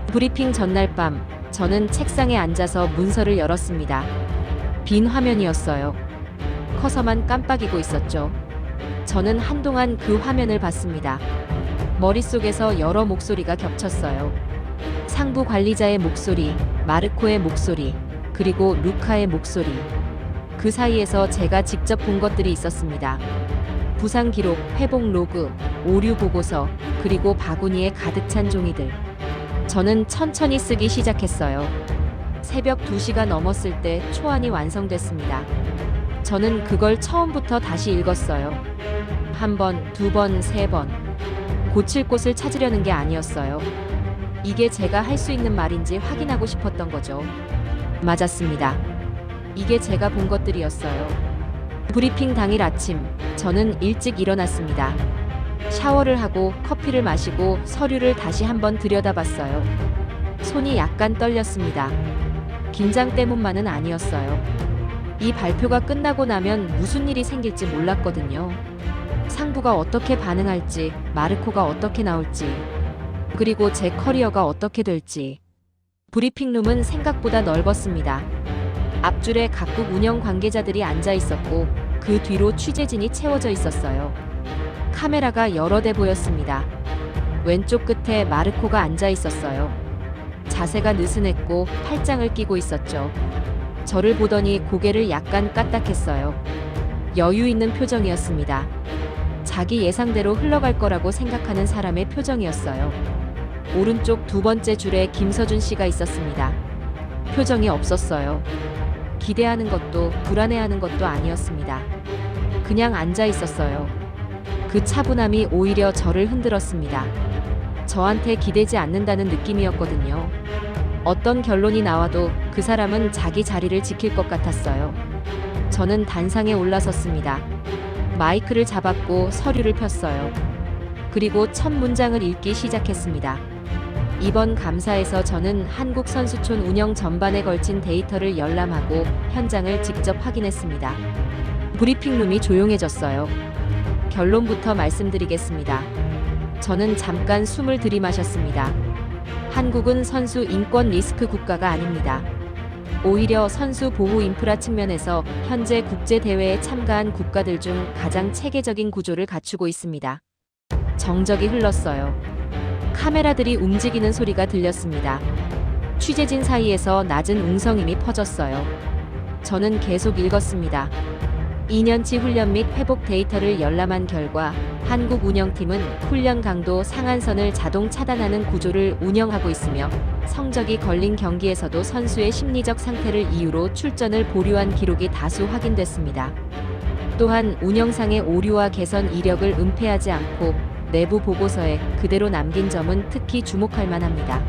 브리핑 전날 밤 저는 책상에 앉아서 문서를 열었습니다. 빈 화면이었어요. 커서만 깜빡이고 있었죠. 저는 한동안 그 화면을 봤습니다. 머릿속에서 여러 목소리가 겹쳤어요. 상부 관리자의 목소리, 마르코의 목소리, 그리고 루카의 목소리. 그 사이에서 제가 직접 본 것들이 있었습니다. 부상 기록, 회복 로그, 오류 보고서, 그리고 바구니에 가득 찬 종이들. 저는 천천히 쓰기 시작했어요. 새벽 2시가 넘었을 때 초안이 완성됐습니다. 저는 그걸 처음부터 다시 읽었어요. 한 번, 두 번, 세 번. 고칠 곳을 찾으려는 게 아니었어요. 이게 제가 할 수 있는 말인지 확인하고 싶었던 거죠. 맞았습니다. 이게 제가 본 것들이었어요. 브리핑 당일 아침, 저는 일찍 일어났습니다. 샤워를 하고 커피를 마시고 서류를 다시 한번 들여다봤어요. 손이 약간 떨렸습니다. 긴장 때문만은 아니었어요. 이 발표가 끝나고 나면 무슨 일이 생길지 몰랐거든요. 상부가 어떻게 반응할지, 마르코가 어떻게 나올지, 그리고 제 커리어가 어떻게 될지. 브리핑룸은 생각보다 넓었습니다. 앞줄에 각국 운영 관계자들이 앉아 있었고 그 뒤로 취재진이 채워져 있었어요. 카메라가 여러 대 보였습니다. 왼쪽 끝에 마르코가 앉아 있었어요. 자세가 느슨했고 팔짱을 끼고 있었죠. 저를 보더니 고개를 약간 까딱했어요. 여유 있는 표정이었습니다. 자기 예상대로 흘러갈 거라고 생각하는 사람의 표정이었어요. 오른쪽 두 번째 줄에 김서준 씨가 있었습니다. 표정이 없었어요. 기대하는 것도 불안해하는 것도 아니었습니다. 그냥 앉아 있었어요. 그 차분함이 오히려 저를 흔들었습니다. 저한테 기대지 않는다는 느낌이었거든요. 어떤 결론이 나와도 그 사람은 자기 자리를 지킬 것 같았어요. 저는 단상에 올라섰습니다. 마이크를 잡았고 서류를 폈어요. 그리고 첫 문장을 읽기 시작했습니다. 이번 감사에서 저는 한국선수촌 운영 전반에 걸친 데이터를 열람하고 현장을 직접 확인했습니다. 브리핑룸이 조용해졌어요. 결론부터 말씀드리겠습니다. 저는 잠깐 숨을 들이마셨습니다. 한국은 선수 인권 리스크 국가가 아닙니다. 오히려 선수 보호 인프라 측면에서 현재 국제 대회에 참가한 국가들 중 가장 체계적인 구조를 갖추고 있습니다. 정적이 흘렀어요. 카메라들이 움직이는 소리가 들렸습니다. 취재진 사이에서 낮은 웅성임이 퍼졌어요. 저는 계속 읽었습니다. 2년치 훈련 및 회복 데이터를 열람한 결과 한국 운영팀은 훈련 강도 상한선을 자동 차단하는 구조를 운영하고 있으며 성적이 걸린 경기에서도 선수의 심리적 상태를 이유로 출전을 보류한 기록이 다수 확인됐습니다. 또한 운영상의 오류와 개선 이력을 은폐하지 않고 내부 보고서에 그대로 남긴 점은 특히 주목할 만합니다.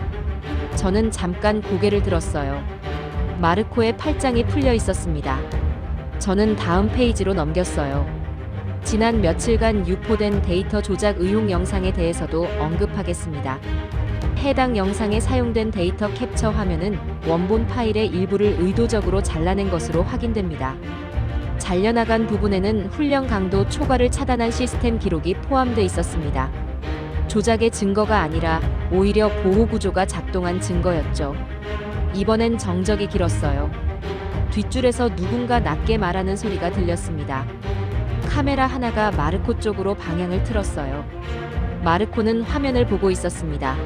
저는 잠깐 고개를 들었어요. 마르코의 팔짱이 풀려 있었습니다. 저는 다음 페이지로 넘겼어요. 지난 며칠간 유포된 데이터 조작 의혹 영상에 대해서도 언급하겠습니다. 해당 영상에 사용된 데이터 캡처 화면은 원본 파일의 일부를 의도적으로 잘라낸 것으로 확인됩니다. 잘려나간 부분에는 훈련 강도 초과를 차단한 시스템 기록이 포함돼 있었습니다. 조작의 증거가 아니라 오히려 보호 구조가 작동한 증거였죠. 이번엔 정적이 길었어요. 뒷줄에서 누군가 낮게 말하는 소리가 들렸습니다. 카메라 하나가 마르코 쪽으로 방향을 틀었어요. 마르코는 화면을 보고 있었습니다.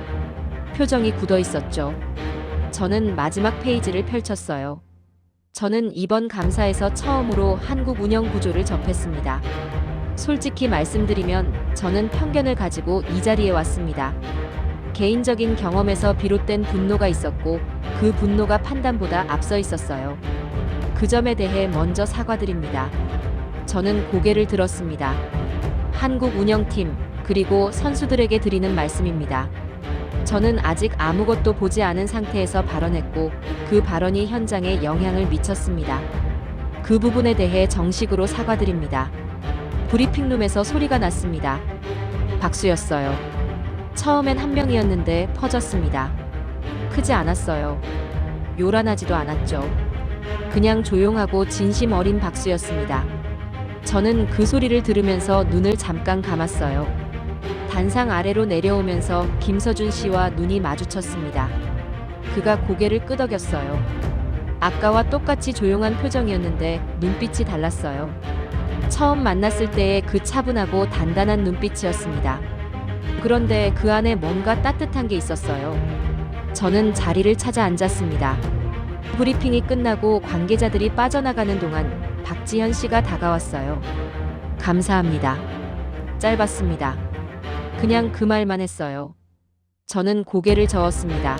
표정이 굳어 있었죠. 저는 마지막 페이지를 펼쳤어요. 저는 이번 감사에서 처음으로 한국 운영 구조를 접했습니다. 솔직히 말씀드리면 저는 편견을 가지고 이 자리에 왔습니다. 개인적인 경험에서 비롯된 분노가 있었고 그 분노가 판단보다 앞서 있었어요. 그 점에 대해 먼저 사과드립니다. 저는 고개를 들었습니다. 한국 운영팀 그리고 선수들에게 드리는 말씀입니다. 저는 아직 아무것도 보지 않은 상태에서 발언했고 그 발언이 현장에 영향을 미쳤습니다. 그 부분에 대해 정식으로 사과드립니다. 브리핑룸에서 소리가 났습니다. 박수였어요. 처음엔 한 명이었는데 퍼졌습니다. 크지 않았어요. 요란하지도 않았죠. 그냥 조용하고 진심 어린 박수였습니다. 저는 그 소리를 들으면서 눈을 잠깐 감았어요. 단상 아래로 내려오면서 김서준 씨와 눈이 마주쳤습니다. 그가 고개를 끄덕였어요. 아까와 똑같이 조용한 표정이었는데 눈빛이 달랐어요. 처음 만났을 때의 그 차분하고 단단한 눈빛이었습니다. 그런데 그 안에 뭔가 따뜻한 게 있었어요. 저는 자리를 찾아 앉았습니다. 브리핑이 끝나고 관계자들이 빠져나가는 동안 박지현 씨가 다가왔어요. 감사합니다. 짧았습니다. 그냥 그 말만 했어요. 저는 고개를 저었습니다.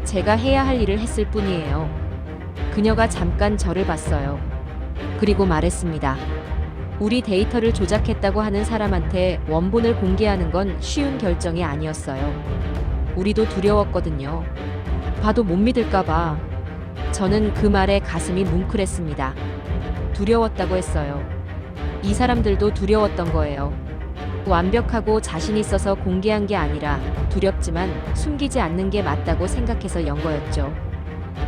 제가 해야 할 일을 했을 뿐이에요. 그녀가 잠깐 저를 봤어요. 그리고 말했습니다. 우리 데이터를 조작했다고 하는 사람한테 원본을 공개하는 건 쉬운 결정이 아니었어요. 우리도 두려웠거든요. 봐도 못 믿을까봐. 저는 그 말에 가슴이 뭉클했습니다. 두려웠다고 했어요. 이 사람들도 두려웠던 거예요. 완벽하고 자신 있어서 공개한 게 아니라 두렵지만 숨기지 않는 게 맞다고 생각해서 연 거였죠.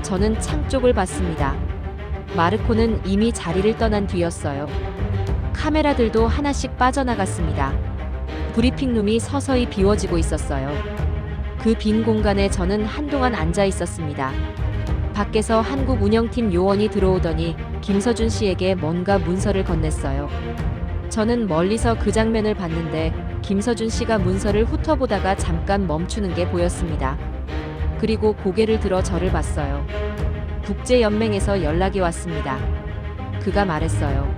저는 창 쪽을 봤습니다. 마르코는 이미 자리를 떠난 뒤였어요. 카메라들도 하나씩 빠져나갔습니다. 브리핑룸이 서서히 비워지고 있었어요. 그 빈 공간에 저는 한동안 앉아 있었습니다. 밖에서 한국 운영팀 요원이 들어오더니 김서준 씨에게 뭔가 문서를 건넸어요. 저는 멀리서 그 장면을 봤는데 김서준 씨가 문서를 훑어보다가 잠깐 멈추는 게 보였습니다. 그리고 고개를 들어 저를 봤어요. 국제연맹에서 연락이 왔습니다. 그가 말했어요.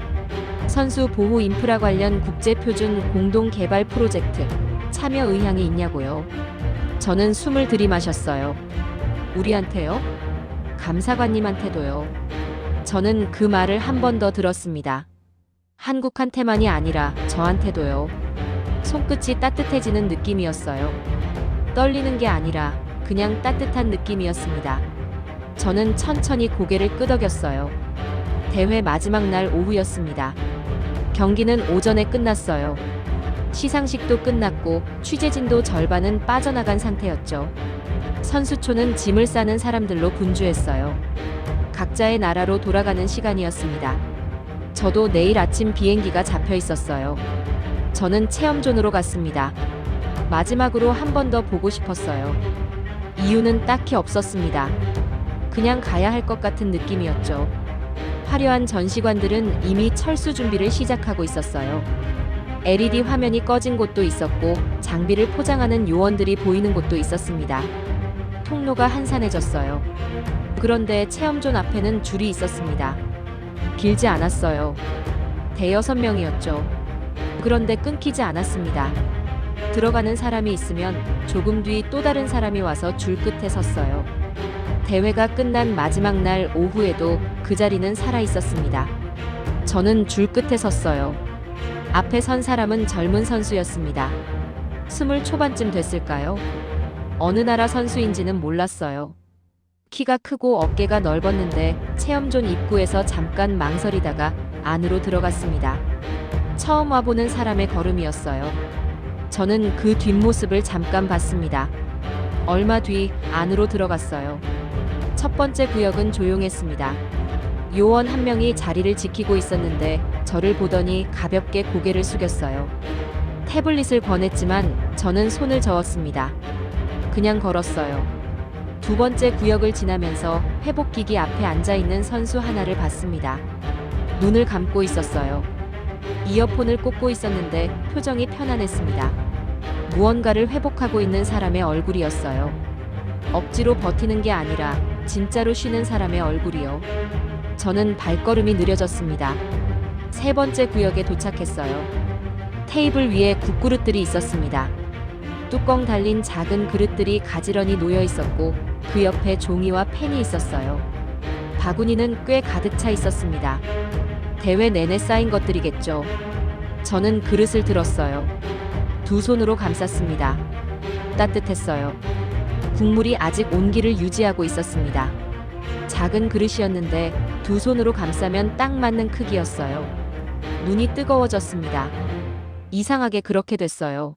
선수 보호 인프라 관련 국제표준 공동개발 프로젝트 참여 의향이 있냐고요. 저는 숨을 들이마셨어요. 우리한테요? 감사관님한테도요. 저는 그 말을 한 번 더 들었습니다. 한국한테만이 아니라 저한테도요. 손끝이 따뜻해지는 느낌이었어요. 떨리는 게 아니라 그냥 따뜻한 느낌이었습니다. 저는 천천히 고개를 끄덕였어요. 대회 마지막 날 오후였습니다. 경기는 오전에 끝났어요. 시상식도 끝났고 취재진도 절반은 빠져나간 상태였죠. 선수촌은 짐을 싸는 사람들로 분주했어요. 각자의 나라로 돌아가는 시간이었습니다. 저도 내일 아침 비행기가 잡혀 있었어요. 저는 체험존으로 갔습니다. 마지막으로 한 번 더 보고 싶었어요. 이유는 딱히 없었습니다. 그냥 가야 할 것 같은 느낌이었죠. 화려한 전시관들은 이미 철수 준비를 시작하고 있었어요. LED 화면이 꺼진 곳도 있었고 장비를 포장하는 요원들이 보이는 곳도 있었습니다. 통로가 한산해졌어요. 그런데 체험존 앞에는 줄이 있었습니다. 길지 않았어요. 대여섯 명이었죠. 그런데 끊기지 않았습니다. 들어가는 사람이 있으면 조금 뒤 또 다른 사람이 와서 줄 끝에 섰어요. 대회가 끝난 마지막 날 오후에도 그 자리는 살아 있었습니다. 저는 줄 끝에 섰어요. 앞에 선 사람은 젊은 선수였습니다. 20 초반쯤 됐을까요? 어느 나라 선수인지는 몰랐어요. 키가 크고 어깨가 넓었는데 체험존 입구에서 잠깐 망설이다가 안으로 들어갔습니다. 처음 와보는 사람의 걸음이었어요. 저는 그 뒷모습을 잠깐 봤습니다. 얼마 뒤 안으로 들어갔어요. 첫 번째 구역은 조용했습니다. 요원 한 명이 자리를 지키고 있었는데 저를 보더니 가볍게 고개를 숙였어요. 태블릿을 권했지만 저는 손을 저었습니다. 그냥 걸었어요. 두 번째 구역을 지나면서 회복기기 앞에 앉아있는 선수 하나를 봤습니다. 눈을 감고 있었어요. 이어폰을 꽂고 있었는데 표정이 편안했습니다. 무언가를 회복하고 있는 사람의 얼굴이었어요. 억지로 버티는 게 아니라 진짜로 쉬는 사람의 얼굴이요. 저는 발걸음이 느려졌습니다. 세 번째 구역에 도착했어요. 테이블 위에 국그릇들이 있었습니다. 뚜껑 달린 작은 그릇들이 가지런히 놓여 있었고 그 옆에 종이와 펜이 있었어요. 바구니는 꽤 가득 차 있었습니다. 대회 내내 쌓인 것들이겠죠. 저는 그릇을 들었어요. 두 손으로 감쌌습니다. 따뜻했어요. 국물이 아직 온기를 유지하고 있었습니다. 작은 그릇이었는데 두 손으로 감싸면 딱 맞는 크기였어요. 눈이 뜨거워졌습니다. 이상하게 그렇게 됐어요.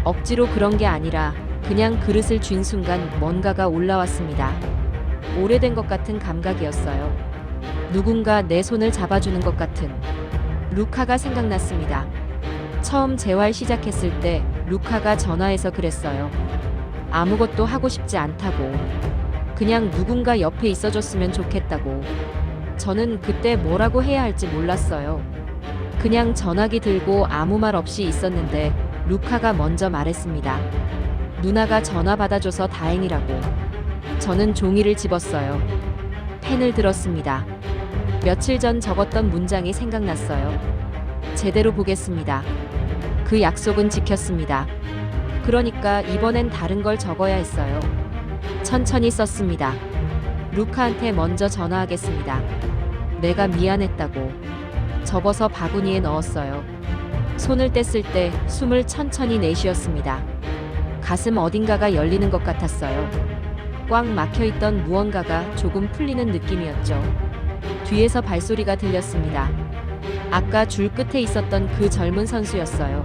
억지로 그런 게 아니라 그냥 그릇을 쥔 순간 뭔가가 올라왔습니다. 오래된 것 같은 감각이었어요. 누군가 내 손을 잡아주는 것 같은. 루카가 생각났습니다. 처음 재활 시작했을 때 루카가 전화해서 그랬어요. 아무것도 하고 싶지 않다고. 그냥 누군가 옆에 있어줬으면 좋겠다고. 저는 그때 뭐라고 해야 할지 몰랐어요. 그냥 전화기 들고 아무 말 없이 있었는데 루카가 먼저 말했습니다. 누나가 전화 받아줘서 다행이라고. 저는 종이를 집었어요. 펜을 들었습니다. 며칠 전 적었던 문장이 생각났어요. 제대로 보겠습니다. 그 약속은 지켰습니다. 그러니까 이번엔 다른 걸 적어야 했어요. 천천히 썼습니다. 루카한테 먼저 전화하겠습니다. 내가 미안했다고. 접어서 바구니에 넣었어요. 손을 뗐을 때 숨을 천천히 내쉬었습니다. 가슴 어딘가가 열리는 것 같았어요. 꽉 막혀있던 무언가가 조금 풀리는 느낌이었죠. 뒤에서 발소리가 들렸습니다. 아까 줄 끝에 있었던 그 젊은 선수였어요.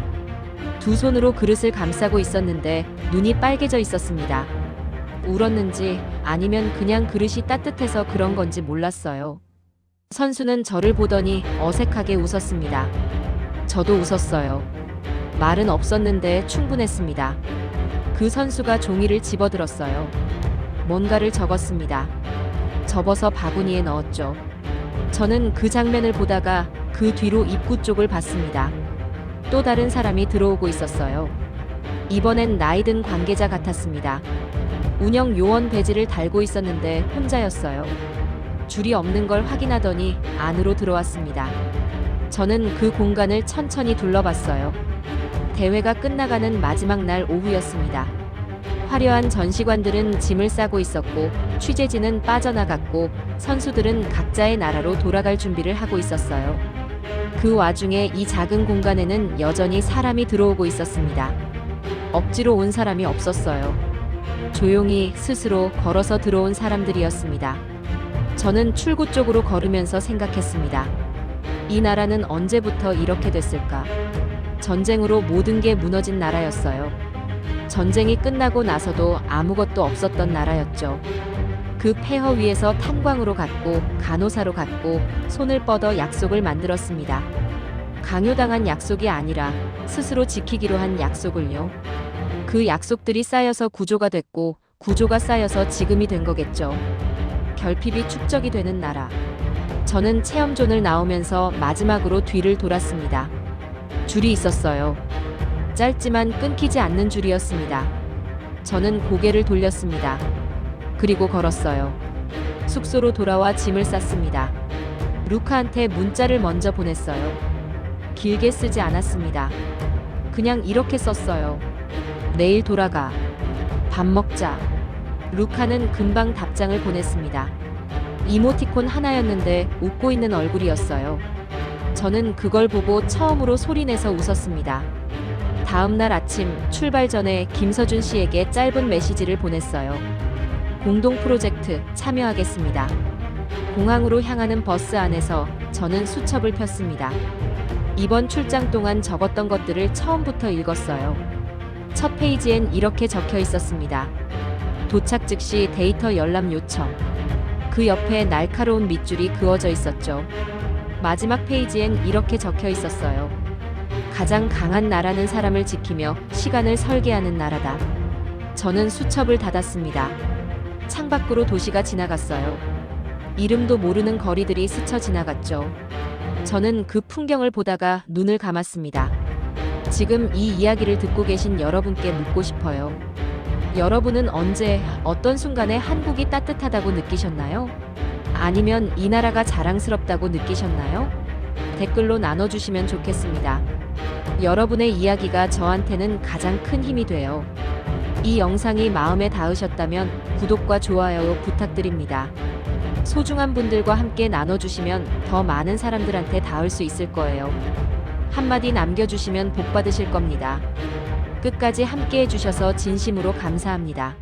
두 손으로 그릇을 감싸고 있었는데 눈이 빨개져 있었습니다. 울었는지 아니면 그냥 그릇이 따뜻해서 그런 건지 몰랐어요. 선수는 저를 보더니 어색하게 웃었습니다. 저도 웃었어요. 말은 없었는데 충분했습니다. 그 선수가 종이를 집어들었어요. 뭔가를 적었습니다. 접어서 바구니에 넣었죠. 저는 그 장면을 보다가 그 뒤로 입구 쪽을 봤습니다. 또 다른 사람이 들어오고 있었어요. 이번엔 나이든 관계자 같았습니다. 운영 요원 배지를 달고 있었는데 혼자였어요. 줄이 없는 걸 확인하더니 안으로 들어왔습니다. 저는 그 공간을 천천히 둘러봤어요. 대회가 끝나가는 마지막 날 오후였습니다. 화려한 전시관들은 짐을 싸고 있었고 취재진은 빠져나갔고 선수들은 각자의 나라로 돌아갈 준비를 하고 있었어요. 그 와중에 이 작은 공간에는 여전히 사람이 들어오고 있었습니다. 억지로 온 사람이 없었어요. 조용히 스스로 걸어서 들어온 사람들이었습니다. 저는 출구 쪽으로 걸으면서 생각했습니다. 이 나라는 언제부터 이렇게 됐을까? 전쟁으로 모든 게 무너진 나라였어요. 전쟁이 끝나고 나서도 아무것도 없었던 나라였죠. 그 폐허 위에서 탄광으로 갔고 간호사로 갔고 손을 뻗어 약속을 만들었습니다. 강요당한 약속이 아니라 스스로 지키기로 한 약속을요. 그 약속들이 쌓여서 구조가 됐고 구조가 쌓여서 지금이 된 거겠죠. 결핍이 축적이 되는 나라. 저는 체험존을 나오면서 마지막으로 뒤를 돌았습니다. 줄이 있었어요. 짧지만 끊기지 않는 줄이었습니다. 저는 고개를 돌렸습니다. 그리고 걸었어요. 숙소로 돌아와 짐을 쌌습니다. 루카한테 문자를 먼저 보냈어요. 길게 쓰지 않았습니다. 그냥 이렇게 썼어요. 내일 돌아가. 밥 먹자. 루카는 금방 답장을 보냈습니다. 이모티콘 하나였는데 웃고 있는 얼굴이었어요. 저는 그걸 보고 처음으로 소리내서 웃었습니다. 다음 날 아침 출발 전에 김서준 씨에게 짧은 메시지를 보냈어요. 공동 프로젝트 참여하겠습니다. 공항으로 향하는 버스 안에서 저는 수첩을 폈습니다. 이번 출장 동안 적었던 것들을 처음부터 읽었어요. 첫 페이지엔 이렇게 적혀 있었습니다. 도착 즉시 데이터 열람 요청. 그 옆에 날카로운 밑줄이 그어져 있었죠. 마지막 페이지엔 이렇게 적혀 있었어요. 가장 강한 나라는 사람을 지키며 시간을 설계하는 나라다. 저는 수첩을 닫았습니다. 창밖으로 도시가 지나갔어요. 이름도 모르는 거리들이 스쳐 지나갔죠. 저는 그 풍경을 보다가 눈을 감았습니다. 지금 이 이야기를 듣고 계신 여러분께 묻고 싶어요. 여러분은 언제, 어떤 순간에 한국이 따뜻하다고 느끼셨나요? 아니면 이 나라가 자랑스럽다고 느끼셨나요? 댓글로 나눠주시면 좋겠습니다. 여러분의 이야기가 저한테는 가장 큰 힘이 돼요. 이 영상이 마음에 닿으셨다면 구독과 좋아요 부탁드립니다. 소중한 분들과 함께 나눠주시면 더 많은 사람들한테 닿을 수 있을 거예요. 한마디 남겨주시면 복 받으실 겁니다. 끝까지 함께 해주셔서 진심으로 감사합니다.